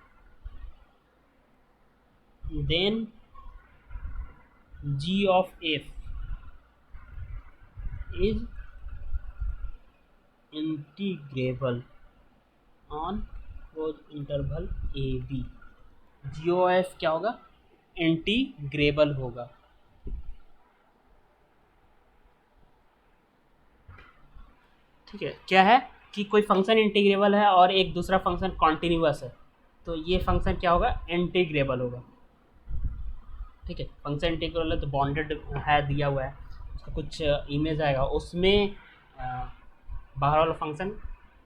then G of F is integrable on closed interval A B। G O F क्या होगा, integrable होगा। ठीक है, क्या है कि कोई फंक्शन इंटीग्रेबल है और एक दूसरा फंक्शन कॉन्टिन्यूअस है, तो ये फंक्शन क्या होगा, इंटीग्रेबल होगा। ठीक है, फंक्शन इंटीग्रेबल है तो बॉन्डेड है दिया हुआ है, उसका कुछ इमेज आएगा, उसमें बाहर वाला फंक्शन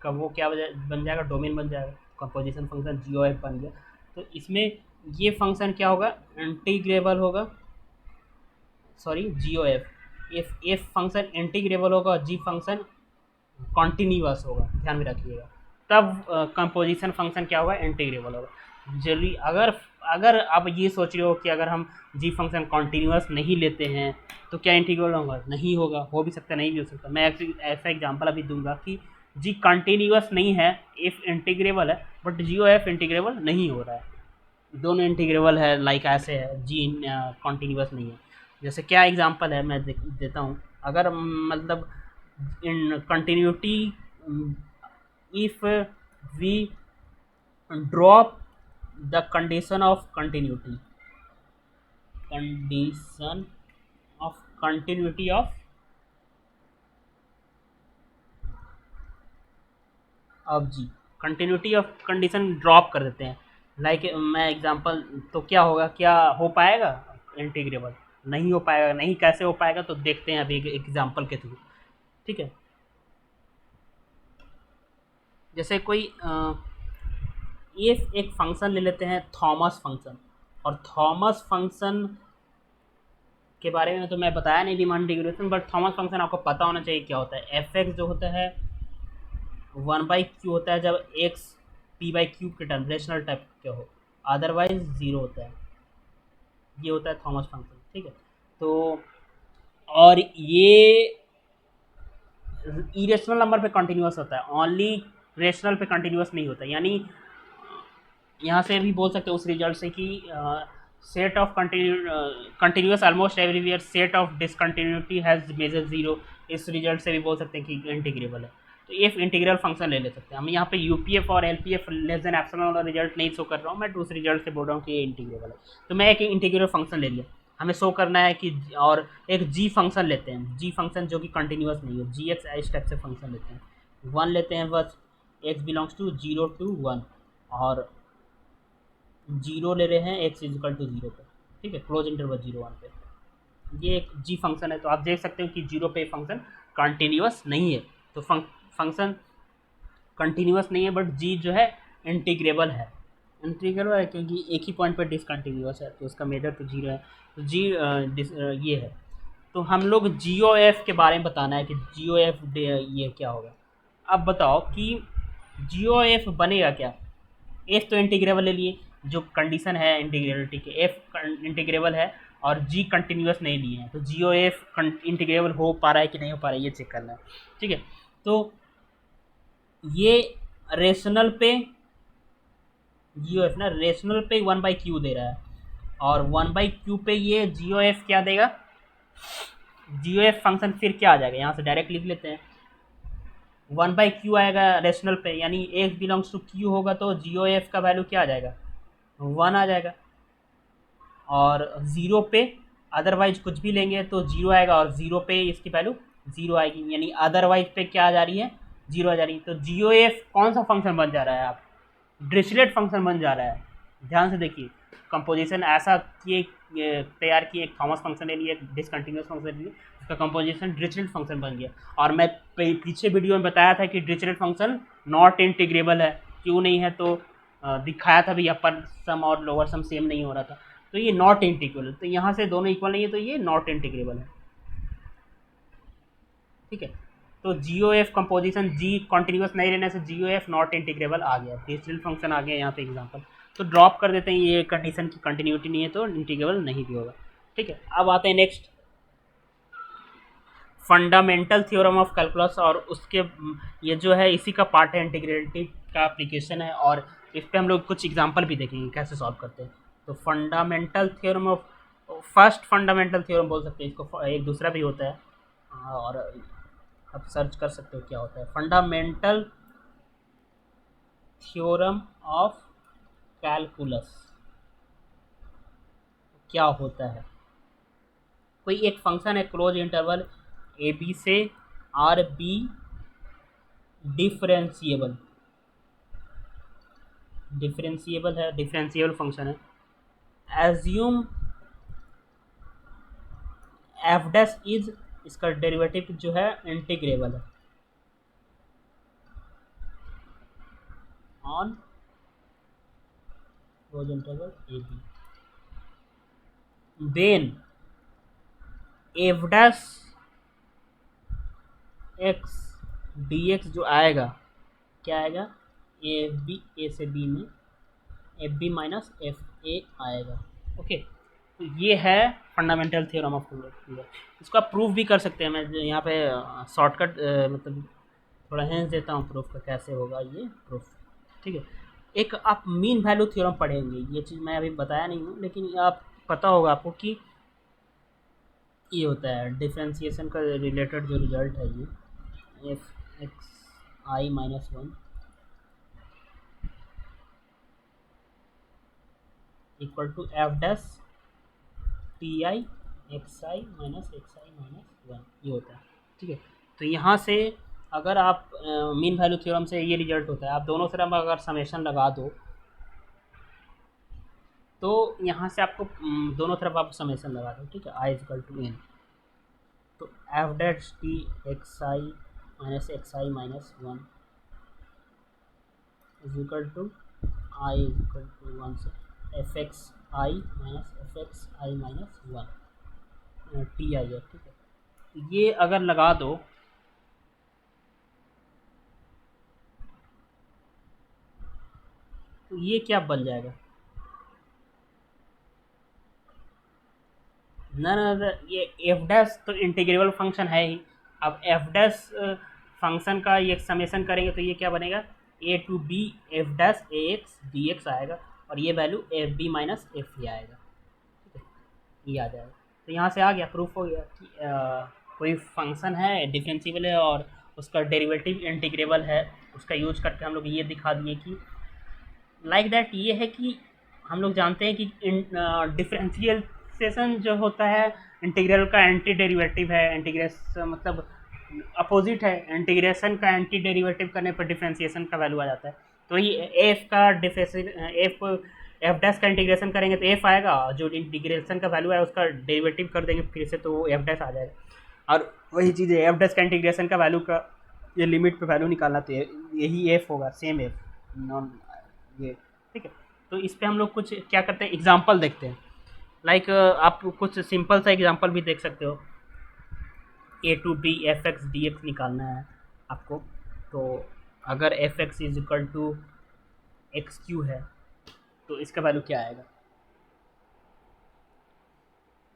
का वो क्या बन जाएगा, डोमेन बन जाएगा, कंपोजिशन फंक्शन जी ओ एफ बन गया। तो इसमें ये फंक्शन क्या होगा, इंटीग्रेबल होगा, सॉरी जी ओ एफ फंक्शन इंटीग्रेबल होगा और जी फंक्शन कॉन्टिन्यूअस होगा, ध्यान में रखिएगा। तब कंपोजिशन फंक्शन क्या होगा, इंटीग्रेबल होगा। जल्दी अगर अगर आप ये सोच रहे हो कि अगर हम जी फंक्शन कॉन्टिन्यूअस नहीं लेते हैं तो क्या इंटीग्रेबल होगा, नहीं होगा, हो भी सकता नहीं भी हो सकता। मैं ऐसा एग्जांपल अभी दूंगा कि जी कंटिन्यूअस नहीं है, एफ इंटीग्रेबल है, but G O F integrable नहीं हो रहा है, दोनों इंटीग्रेबल है, लाइक ऐसे है, जी कॉन्टिन्यूअस नहीं है। जैसे क्या एग्जांपल है मैं देता हूँ। अगर मतलब in continuity, if we drop the condition of continuity of अब जी कंटिन्यूटी ऑफ कंडीशन ड्रॉप कर देते हैं, लाइक मैं एग्जांपल, तो क्या होगा, क्या हो पाएगा इंटीग्रेबल, नहीं हो पाएगा। नहीं कैसे हो पाएगा, तो देखते हैं अभी एक एग्जांपल के थ्रू, ठीक है। जैसे कोई ये एक फंक्शन ले लेते हैं थॉमस फंक्शन, और थॉमस फंक्शन के बारे में तो मैं बताया नहीं Riemann integration, but Thomas function आपको पता होना चाहिए क्या होता है। एफ एक्स जो होता है 1/q होता है जब एक्स p/q के टर्म रेशनल टाइप के हो, अदरवाइज 0 होता है। ये होता है थॉमस फंक्शन, ठीक है। तो और ये इरेशनल नंबर पे कंटिन्यूअस होता है, ओनली रेशनल पे कंटिन्यूअस नहीं होता। यानी यहाँ से भी बोल सकते हो उस रिजल्ट से कि set of continuous almost everywhere, set of discontinuity has measure 0। इस रिजल्ट से भी बोल सकते हैं कि इंटीग्रेबल है। तो एफ इंटीग्रल फंक्शन ले सकते हैं हम। यहाँ पे यूपीएफ और एलपीएफ लेस देन एप्सिलॉन वाला रिजल्ट नहीं शो कर रहा हूँ मैं, उस रिजल्ट से बोल रहा हूँ कि ये इंटीग्रेबल है। तो मैं एक इंटीग्रल फंक्शन ले लिया, हमें शो करना है कि, और एक जी फंक्शन लेते हैं, जी फंक्शन जो कि कंटिन्यूअस नहीं हो, जी एक्स इस टाइप से फंक्शन लेते हैं। 1 लेते हैं बस, एक्स बिलोंग्स टू 0 to 1, और 0 ले रहे हैं एक्स इजिकल टू 0 पे, ठीक है, क्लोज इंटरवल 0 1 पे। ये एक जी फंक्शन है। तो आप देख सकते हो कि 0 पे फंक्शन कंटिन्यूअस नहीं है। तो फंक्शन कंटिन्यूअस नहीं है, बट जी जो है इंटीग्रेबल है। इंटीग्रेबल है क्योंकि एक ही पॉइंट पर डिसकंटिन्यूअस है, तो उसका मेजर तो 0 है। तो जी ये है। तो हम लोग जी ओ एफ के बारे में बताना है कि जी ओ एफ ये क्या होगा। अब बताओ कि जी ओ एफ बनेगा क्या। एफ तो इंटीग्रेबल ले लिए, जो कंडीशन है इंटीग्रेबिलिटी के, एफ इंटीग्रेबल है और जी कंटिन्यूअस नहीं लिए हैं, तो जी ओ एफ इंटीग्रेबल हो पा रहा है कि नहीं हो पा रहा है, ये चेक करना है, ठीक है। तो ये रेशनल पे जी ओ एफ ना, रेशनल पे 1/q दे रहा है, और 1/q पे ये जी ओ एफ क्या देगा, जी ओ एफ फंक्शन फिर क्या आ जाएगा, यहाँ से डायरेक्ट लिख लेते हैं। 1/q आएगा रेशनल पे, यानी एक्स बिलोंग्स टू q होगा, तो जी ओ एफ का वैल्यू क्या आ जाएगा, 1 आ जाएगा। और 0 पे अदरवाइज कुछ भी लेंगे तो 0 आएगा, और 0 पे इसकी वैल्यू 0 आएगी, यानी अदरवाइज पे क्या आ जा रही है, 0 आ जा रही है। तो जी ओ एफ कौन सा फंक्शन बन जा रहा है, आप डिरिचलेट फंक्शन बन जा रहा है। ध्यान से देखिए, कंपोजिशन ऐसा किए, तैयार किए, एक थॉमस फंक्शन ले लिए, डिसकंटिन्यूअस फंक्शन ले लिए, उसका कंपोजिशन डिरिचलेट फंक्शन बन गया। और मैं पीछे वीडियो में बताया था कि डिरिचलेट फंक्शन नॉट इंटीग्रेबल है, क्यों नहीं है, तो दिखाया था भी अपर सम और लोअर सम सेम नहीं हो रहा था, तो ये नॉट इंटीग्रेबल। तो यहाँ से दोनों इक्वल नहीं है, तो ये नॉट इंटीग्रेबल है, ठीक है। तो जी ओ एफ कंपोजिशन जी कॉन्टिन्यूस नहीं रहने से जी ओ एफ नॉट इंटीग्रेबल आ गया, डिरिचलेट फंक्शन आ गया यहाँ पे एग्जांपल। तो ड्रॉप कर देते हैं, ये कंडीशन की कंटिन्यूटी नहीं है तो इंटीग्रेबल नहीं भी होगा, ठीक है। अब आते हैं next, fundamental theorem of calculus, और उसके ये जो है इसी का पार्ट है, इंटीग्रेलिटी का एप्लीकेशन है, और इस पर हम लोग कुछ एग्जांपल भी देखेंगे कैसे सॉल्व करते हैं। तो fundamental theorem of, first fundamental theorem बोल सकते हैं इसको, एक दूसरा भी होता है, और आप सर्च कर सकते हो क्या होता है फंडामेंटल थ्योरम ऑफ कैलकुलस, क्या होता है। कोई एक फंक्शन है क्लोज इंटरवल ए बी से आर बी डिफरेंशिएबल, डिफरेंशिएबल है, डिफरेंशिएबल फंक्शन है। एज्यूम एफ डैश इज, इसका डेरिवेटिव जो है इंटीग्रेबल है on close interval A B, then F dash X D X जो आएगा, क्या आएगा, ए बी, ए से बी में F B minus F A आएगा। ओके, तो ये है फंडामेंटल थ्योरम ऑफ फिगर। इसको आप प्रूफ भी कर सकते हैं। मैं यहाँ पे शॉर्टकट मतलब थोड़ा हिंट देता हूँ प्रूफ का कैसे होगा ये प्रूफ। ठीक है, एक आप मीन वैल्यू थ्योरम पढ़ेंगे, ये चीज़ मैं अभी बताया नहीं हूँ, लेकिन आप पता होगा आपको कि ये होता है डिफ्रेंसिएशन का रिलेटेड जो रिजल्ट है, ये F X I minus one equal to F dash T I X I minus one, ये होता है। ठीक है, तो यहाँ से अगर आप मीन वैल्यू थ्योरम से ये रिजल्ट होता है, आप दोनों तरफ अगर समेशन लगा दो तो यहाँ से आपको दोनों तरफ आप समेशन लगा दो। ठीक है, आई इजकल टू एन, तो F dash T X I minus one is equal to I is equal to one से F X I minus one T I है। ठीक है, तो ये अगर लगा दो तो ये क्या बन जाएगा, ना ना ये एफ डैश तो इंटीग्रेबल फंक्शन है ही। अब एफ डैश फंक्शन का ये समेशन करेंगे तो ये क्या बनेगा, A to B F dash A X D X आएगा, और ये value F B minus F E आएगा। ठीक है, ये आ जाएगा। तो यहाँ से आ गया, प्रूफ हो गया कि कोई फंक्शन है डिफरेंशिएबल है और उसका डेरिवेटिव इंटीग्रेबल है। उसका यूज करके हम लोग ये दिखा दिए कि लाइक दैट ये है कि हम लोग जानते हैं कि डिफरेंशिएशन जो होता है इंटीग्रल का एंटी डेरिवेटिव है। इंटीग्रेशन मतलब अपोजिट है, इंटीग्रेशन का एंटी डेरिवेटिव करने पर डिफरेंशिएशन का वैल्यू आ जाता है। तो ये एफ का एफ डैश का इंटीग्रेशन करेंगे तो एफ आएगा, जो इंटीग्रेशन का वैल्यू है उसका डेरिवेटिव कर देंगे फिर से तो वो एफ डैश आ जाएगा। और वही चीज़ है, एफ डैश का इंटीग्रेशन का वैल्यू का ये लिमिट पे वैल्यू निकालना, तो यही एफ होगा, सेम एफ नॉन ये। ठीक है, तो इस पे हम लोग कुछ क्या करते हैं, एग्जांपल देखते हैं। लाइक आप कुछ सिंपल सा एग्जांपल भी देख सकते हो। A to B F X D X निकालना है आपको, तो अगर F X is equal to X Q है तो इसका वैल्यू क्या आएगा।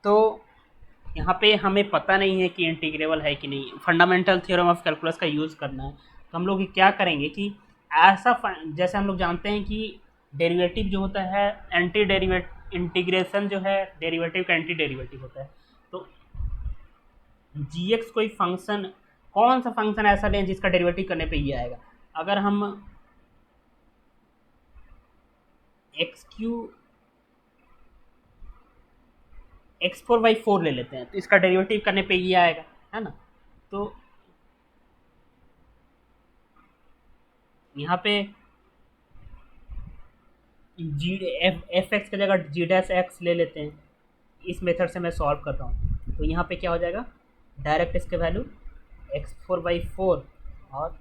तो यहाँ पे हमें पता नहीं है कि इंटीग्रेबल है कि नहीं, फंडामेंटल थ्योरम ऑफ कैलकुलस का यूज़ करना है। तो हम लोग क्या करेंगे कि ऐसा जैसे हम लोग जानते हैं कि डेरिवेटिव जो होता है एंटी डेरिवेट इंटीग्रेशन जो है डेरिवेटिव का एंटी डेरिवेटिव होता है। तो जी एक्स कोई फंक्शन, कौन सा फंक्शन ऐसा लें जिसका डेरिवेटिव करने पे ये आएगा। अगर हम x Q x four by four ले लेते हैं तो इसका डेरिवेटिव करने पे ये आएगा, है ना। तो यहाँ पे जी एफ एक्स की जगह जी डैश एक्स ले लेते हैं। इस मेथड से मैं सॉल्व कर रहा हूँ, तो यहाँ पे क्या हो जाएगा, डायरेक्ट इसके value x four by four और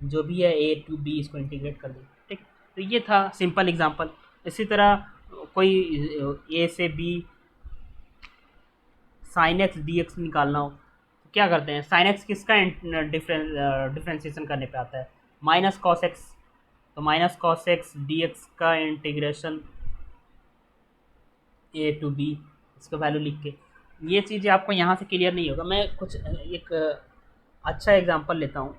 जो भी है ए टू बी इसको इंटीग्रेट कर दें। ठीक, तो ये था सिंपल एग्जांपल। इसी तरह कोई ए से B sine X D X निकालना हो तो क्या करते हैं, साइन एक्स किसका डिफ्रेंसिएशन करने पे आता है, माइनस कॉस एक्स। तो minus cos x D X का इंटीग्रेशन ए टू बी, इसका वैल्यू लिख के, ये चीज़ें आपको यहाँ से क्लियर नहीं होगा। मैं कुछ एक अच्छा एग्जांपल लेता हूँ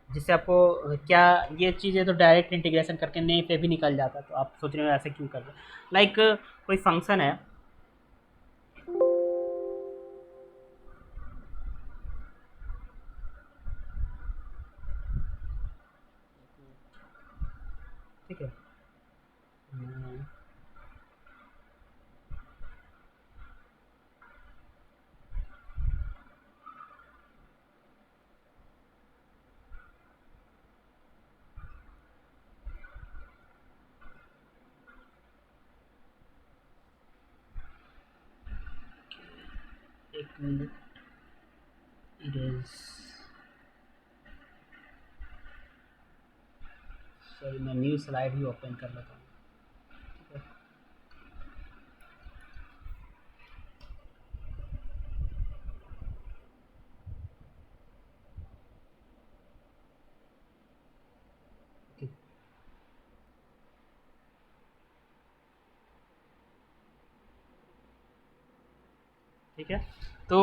जिससे आपको क्या ये चीज़ें तो डायरेक्ट इंटीग्रेशन करके नहीं पे भी निकल जाता, तो आप सोच रहे हो ऐसे क्यों कर रहे हैं। लाइक कोई फंक्शन है, ठीक है, एक मिनट, इरेज, सॉरी मैं न्यू स्लाइड ही ओपन कर लेता हूँ। ठीक है। तो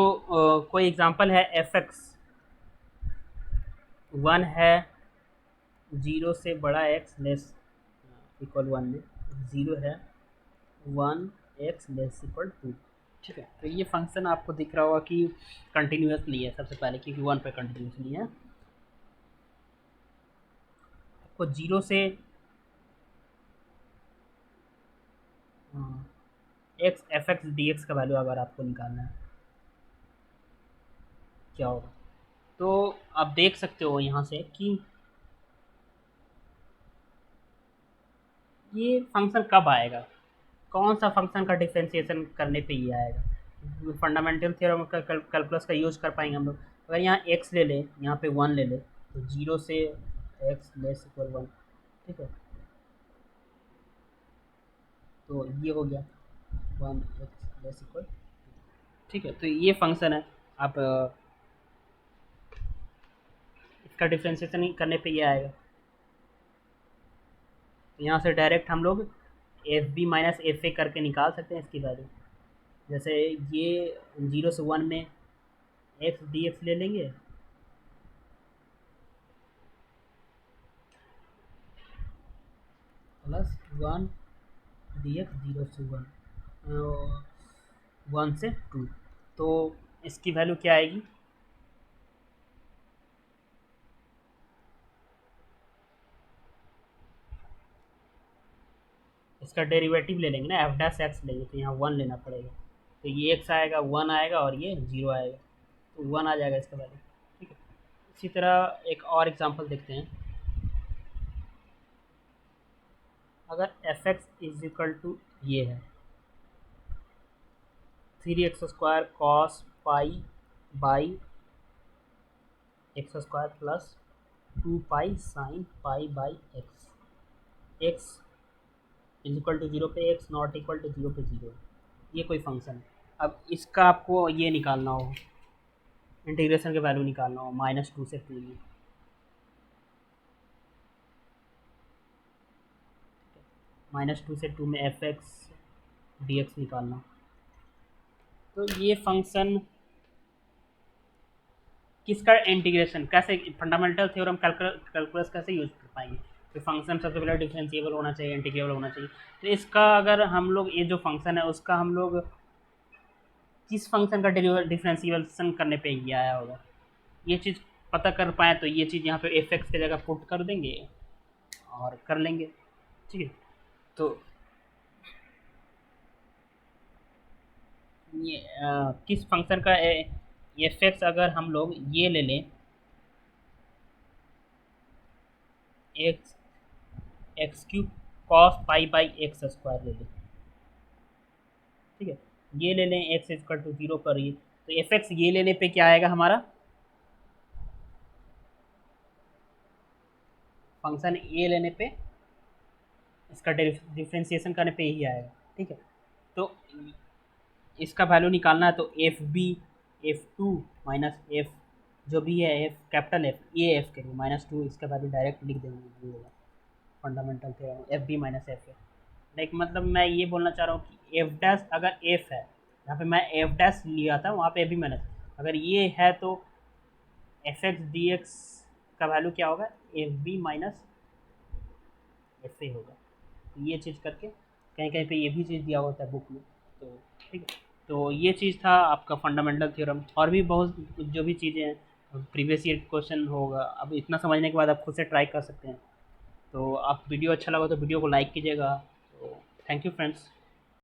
कोई एग्जांपल है एफ एक्स वन है, जीरो से बड़ा एक्स लेस इक्वल वन में, ज़ीरो है, one X less equal two. ठीक है, तो ये फंक्शन आपको दिख रहा होगा कि कंटिन्यूसली है सबसे पहले, क्योंकि वन पे कंटिन्यूसली है। आपको जीरो से x F X D X का वैल्यू अगर आपको निकालना है क्या होगा, तो आप देख सकते हो यहाँ से कि ये फंक्शन कब आएगा, कौन सा फंक्शन का डिफ्रेंशिएशन करने पे ये आएगा। फंडामेंटल थ्योरम का कैलकुलस का यूज कर पाएंगे हम लोग। अगर यहाँ एक्स ले लें, यहाँ पे वन ले लें, तो जीरो से एक्स लेस इक्वल वन। ठीक है, तो ये हो गया वन एक्स लेस इक्वल। ठीक है, तो ये फंक्शन है। आप इसका डिफ्रेंशिएशन करने पे ये आएगा। तो यहाँ से डायरेक्ट हम लोग F B minus F A करके निकाल सकते हैं इसकी वैल्यू। जैसे ये जीरो से वन में एक्स डी एक्स ले लेंगे, plus one D x, zero से वन, वन से टू, तो इसकी वैल्यू क्या आएगी, इसका डेरिवेटिव ले लेंगे ना, एफ डैश एक्स लेंगे, तो यहाँ वन लेना पड़ेगा। तो ये एक्स आएगा, वन आएगा और ये जीरो आएगा, तो वन आ जाएगा इसका वैल्यू। ठीक है, इसी तरह एक और एग्जांपल देखते हैं। अगर F X is equal to ये है three X square cos pi by X square plus two pi sine pi by X, X is equal to zero पे X not equal to zero पे zero, ये कोई function है। अब इसका आपको ये निकालना हो, इंटीग्रेशन के वैल्यू निकालना हो माइनस टू से टू में, माइनस टू से टू में एफ एक्स डी एक्स निकालना। तो ये फंक्शन किसका इंटीग्रेशन कैसे, फंडामेंटल थ्योरम कैलकुलस कैसे यूज कर पाएंगे। तो फंक्शन सबसे पहले डिफरेंशिएबल होना चाहिए, इंटीग्रेबल होना चाहिए। तो इसका अगर हम लोग ये जो फंक्शन है उसका हम लोग किस फंक्शन का डिफरेंशिएशन करने पे ये आया होगा, ये चीज़ पता कर पाए तो ये चीज़ यहाँ पे एफ एक्स की जगह पुट कर देंगे और कर लेंगे। ठीक है, तो ये किस फंक्शन का एफ एक्स अगर हम लोग ये ले लें, x x cube cos pi by X square ले लें। ठीक है, ये ले लें एक्स इक्वल टू जीरो करिए, तो एफ एक्स ये लेने पे क्या आएगा हमारा, फंक्शन ए लेने पे इसका डिफ्रेंशिएशन करने पे ही आएगा। ठीक है, तो इसका वैल्यू निकालना है, तो F B F two minus F जो भी है F capital F A F के लिए माइनस टू, इसका वैल्यू डायरेक्ट लिख देंगे fundamental theorem F B minus F है। लाइक मतलब मैं ये बोलना चाह रहा हूँ कि एफ डैश अगर एफ है, यहाँ पे मैं एफ डैश लिया था वहाँ पे एफ बी माइनस, अगर ये है तो एफ एक्स डी एक्स का वैल्यू क्या होगा, F B minus F A होगा। तो ये चीज़ करके कहीं कहीं पे ये भी चीज़ दिया होता है बुक में। तो ठीक है, तो ये चीज़ था आपका फंडामेंटल थ्योरम। और भी बहुत जो भी चीज़ें हैं प्रीवियस ईयर क्वेश्चन होगा, अब इतना समझने के बाद आप खुद से ट्राई कर सकते हैं। तो आप वीडियो अच्छा लगा तो वीडियो को लाइक कीजिएगा। तो थैंक यू फ्रेंड्स।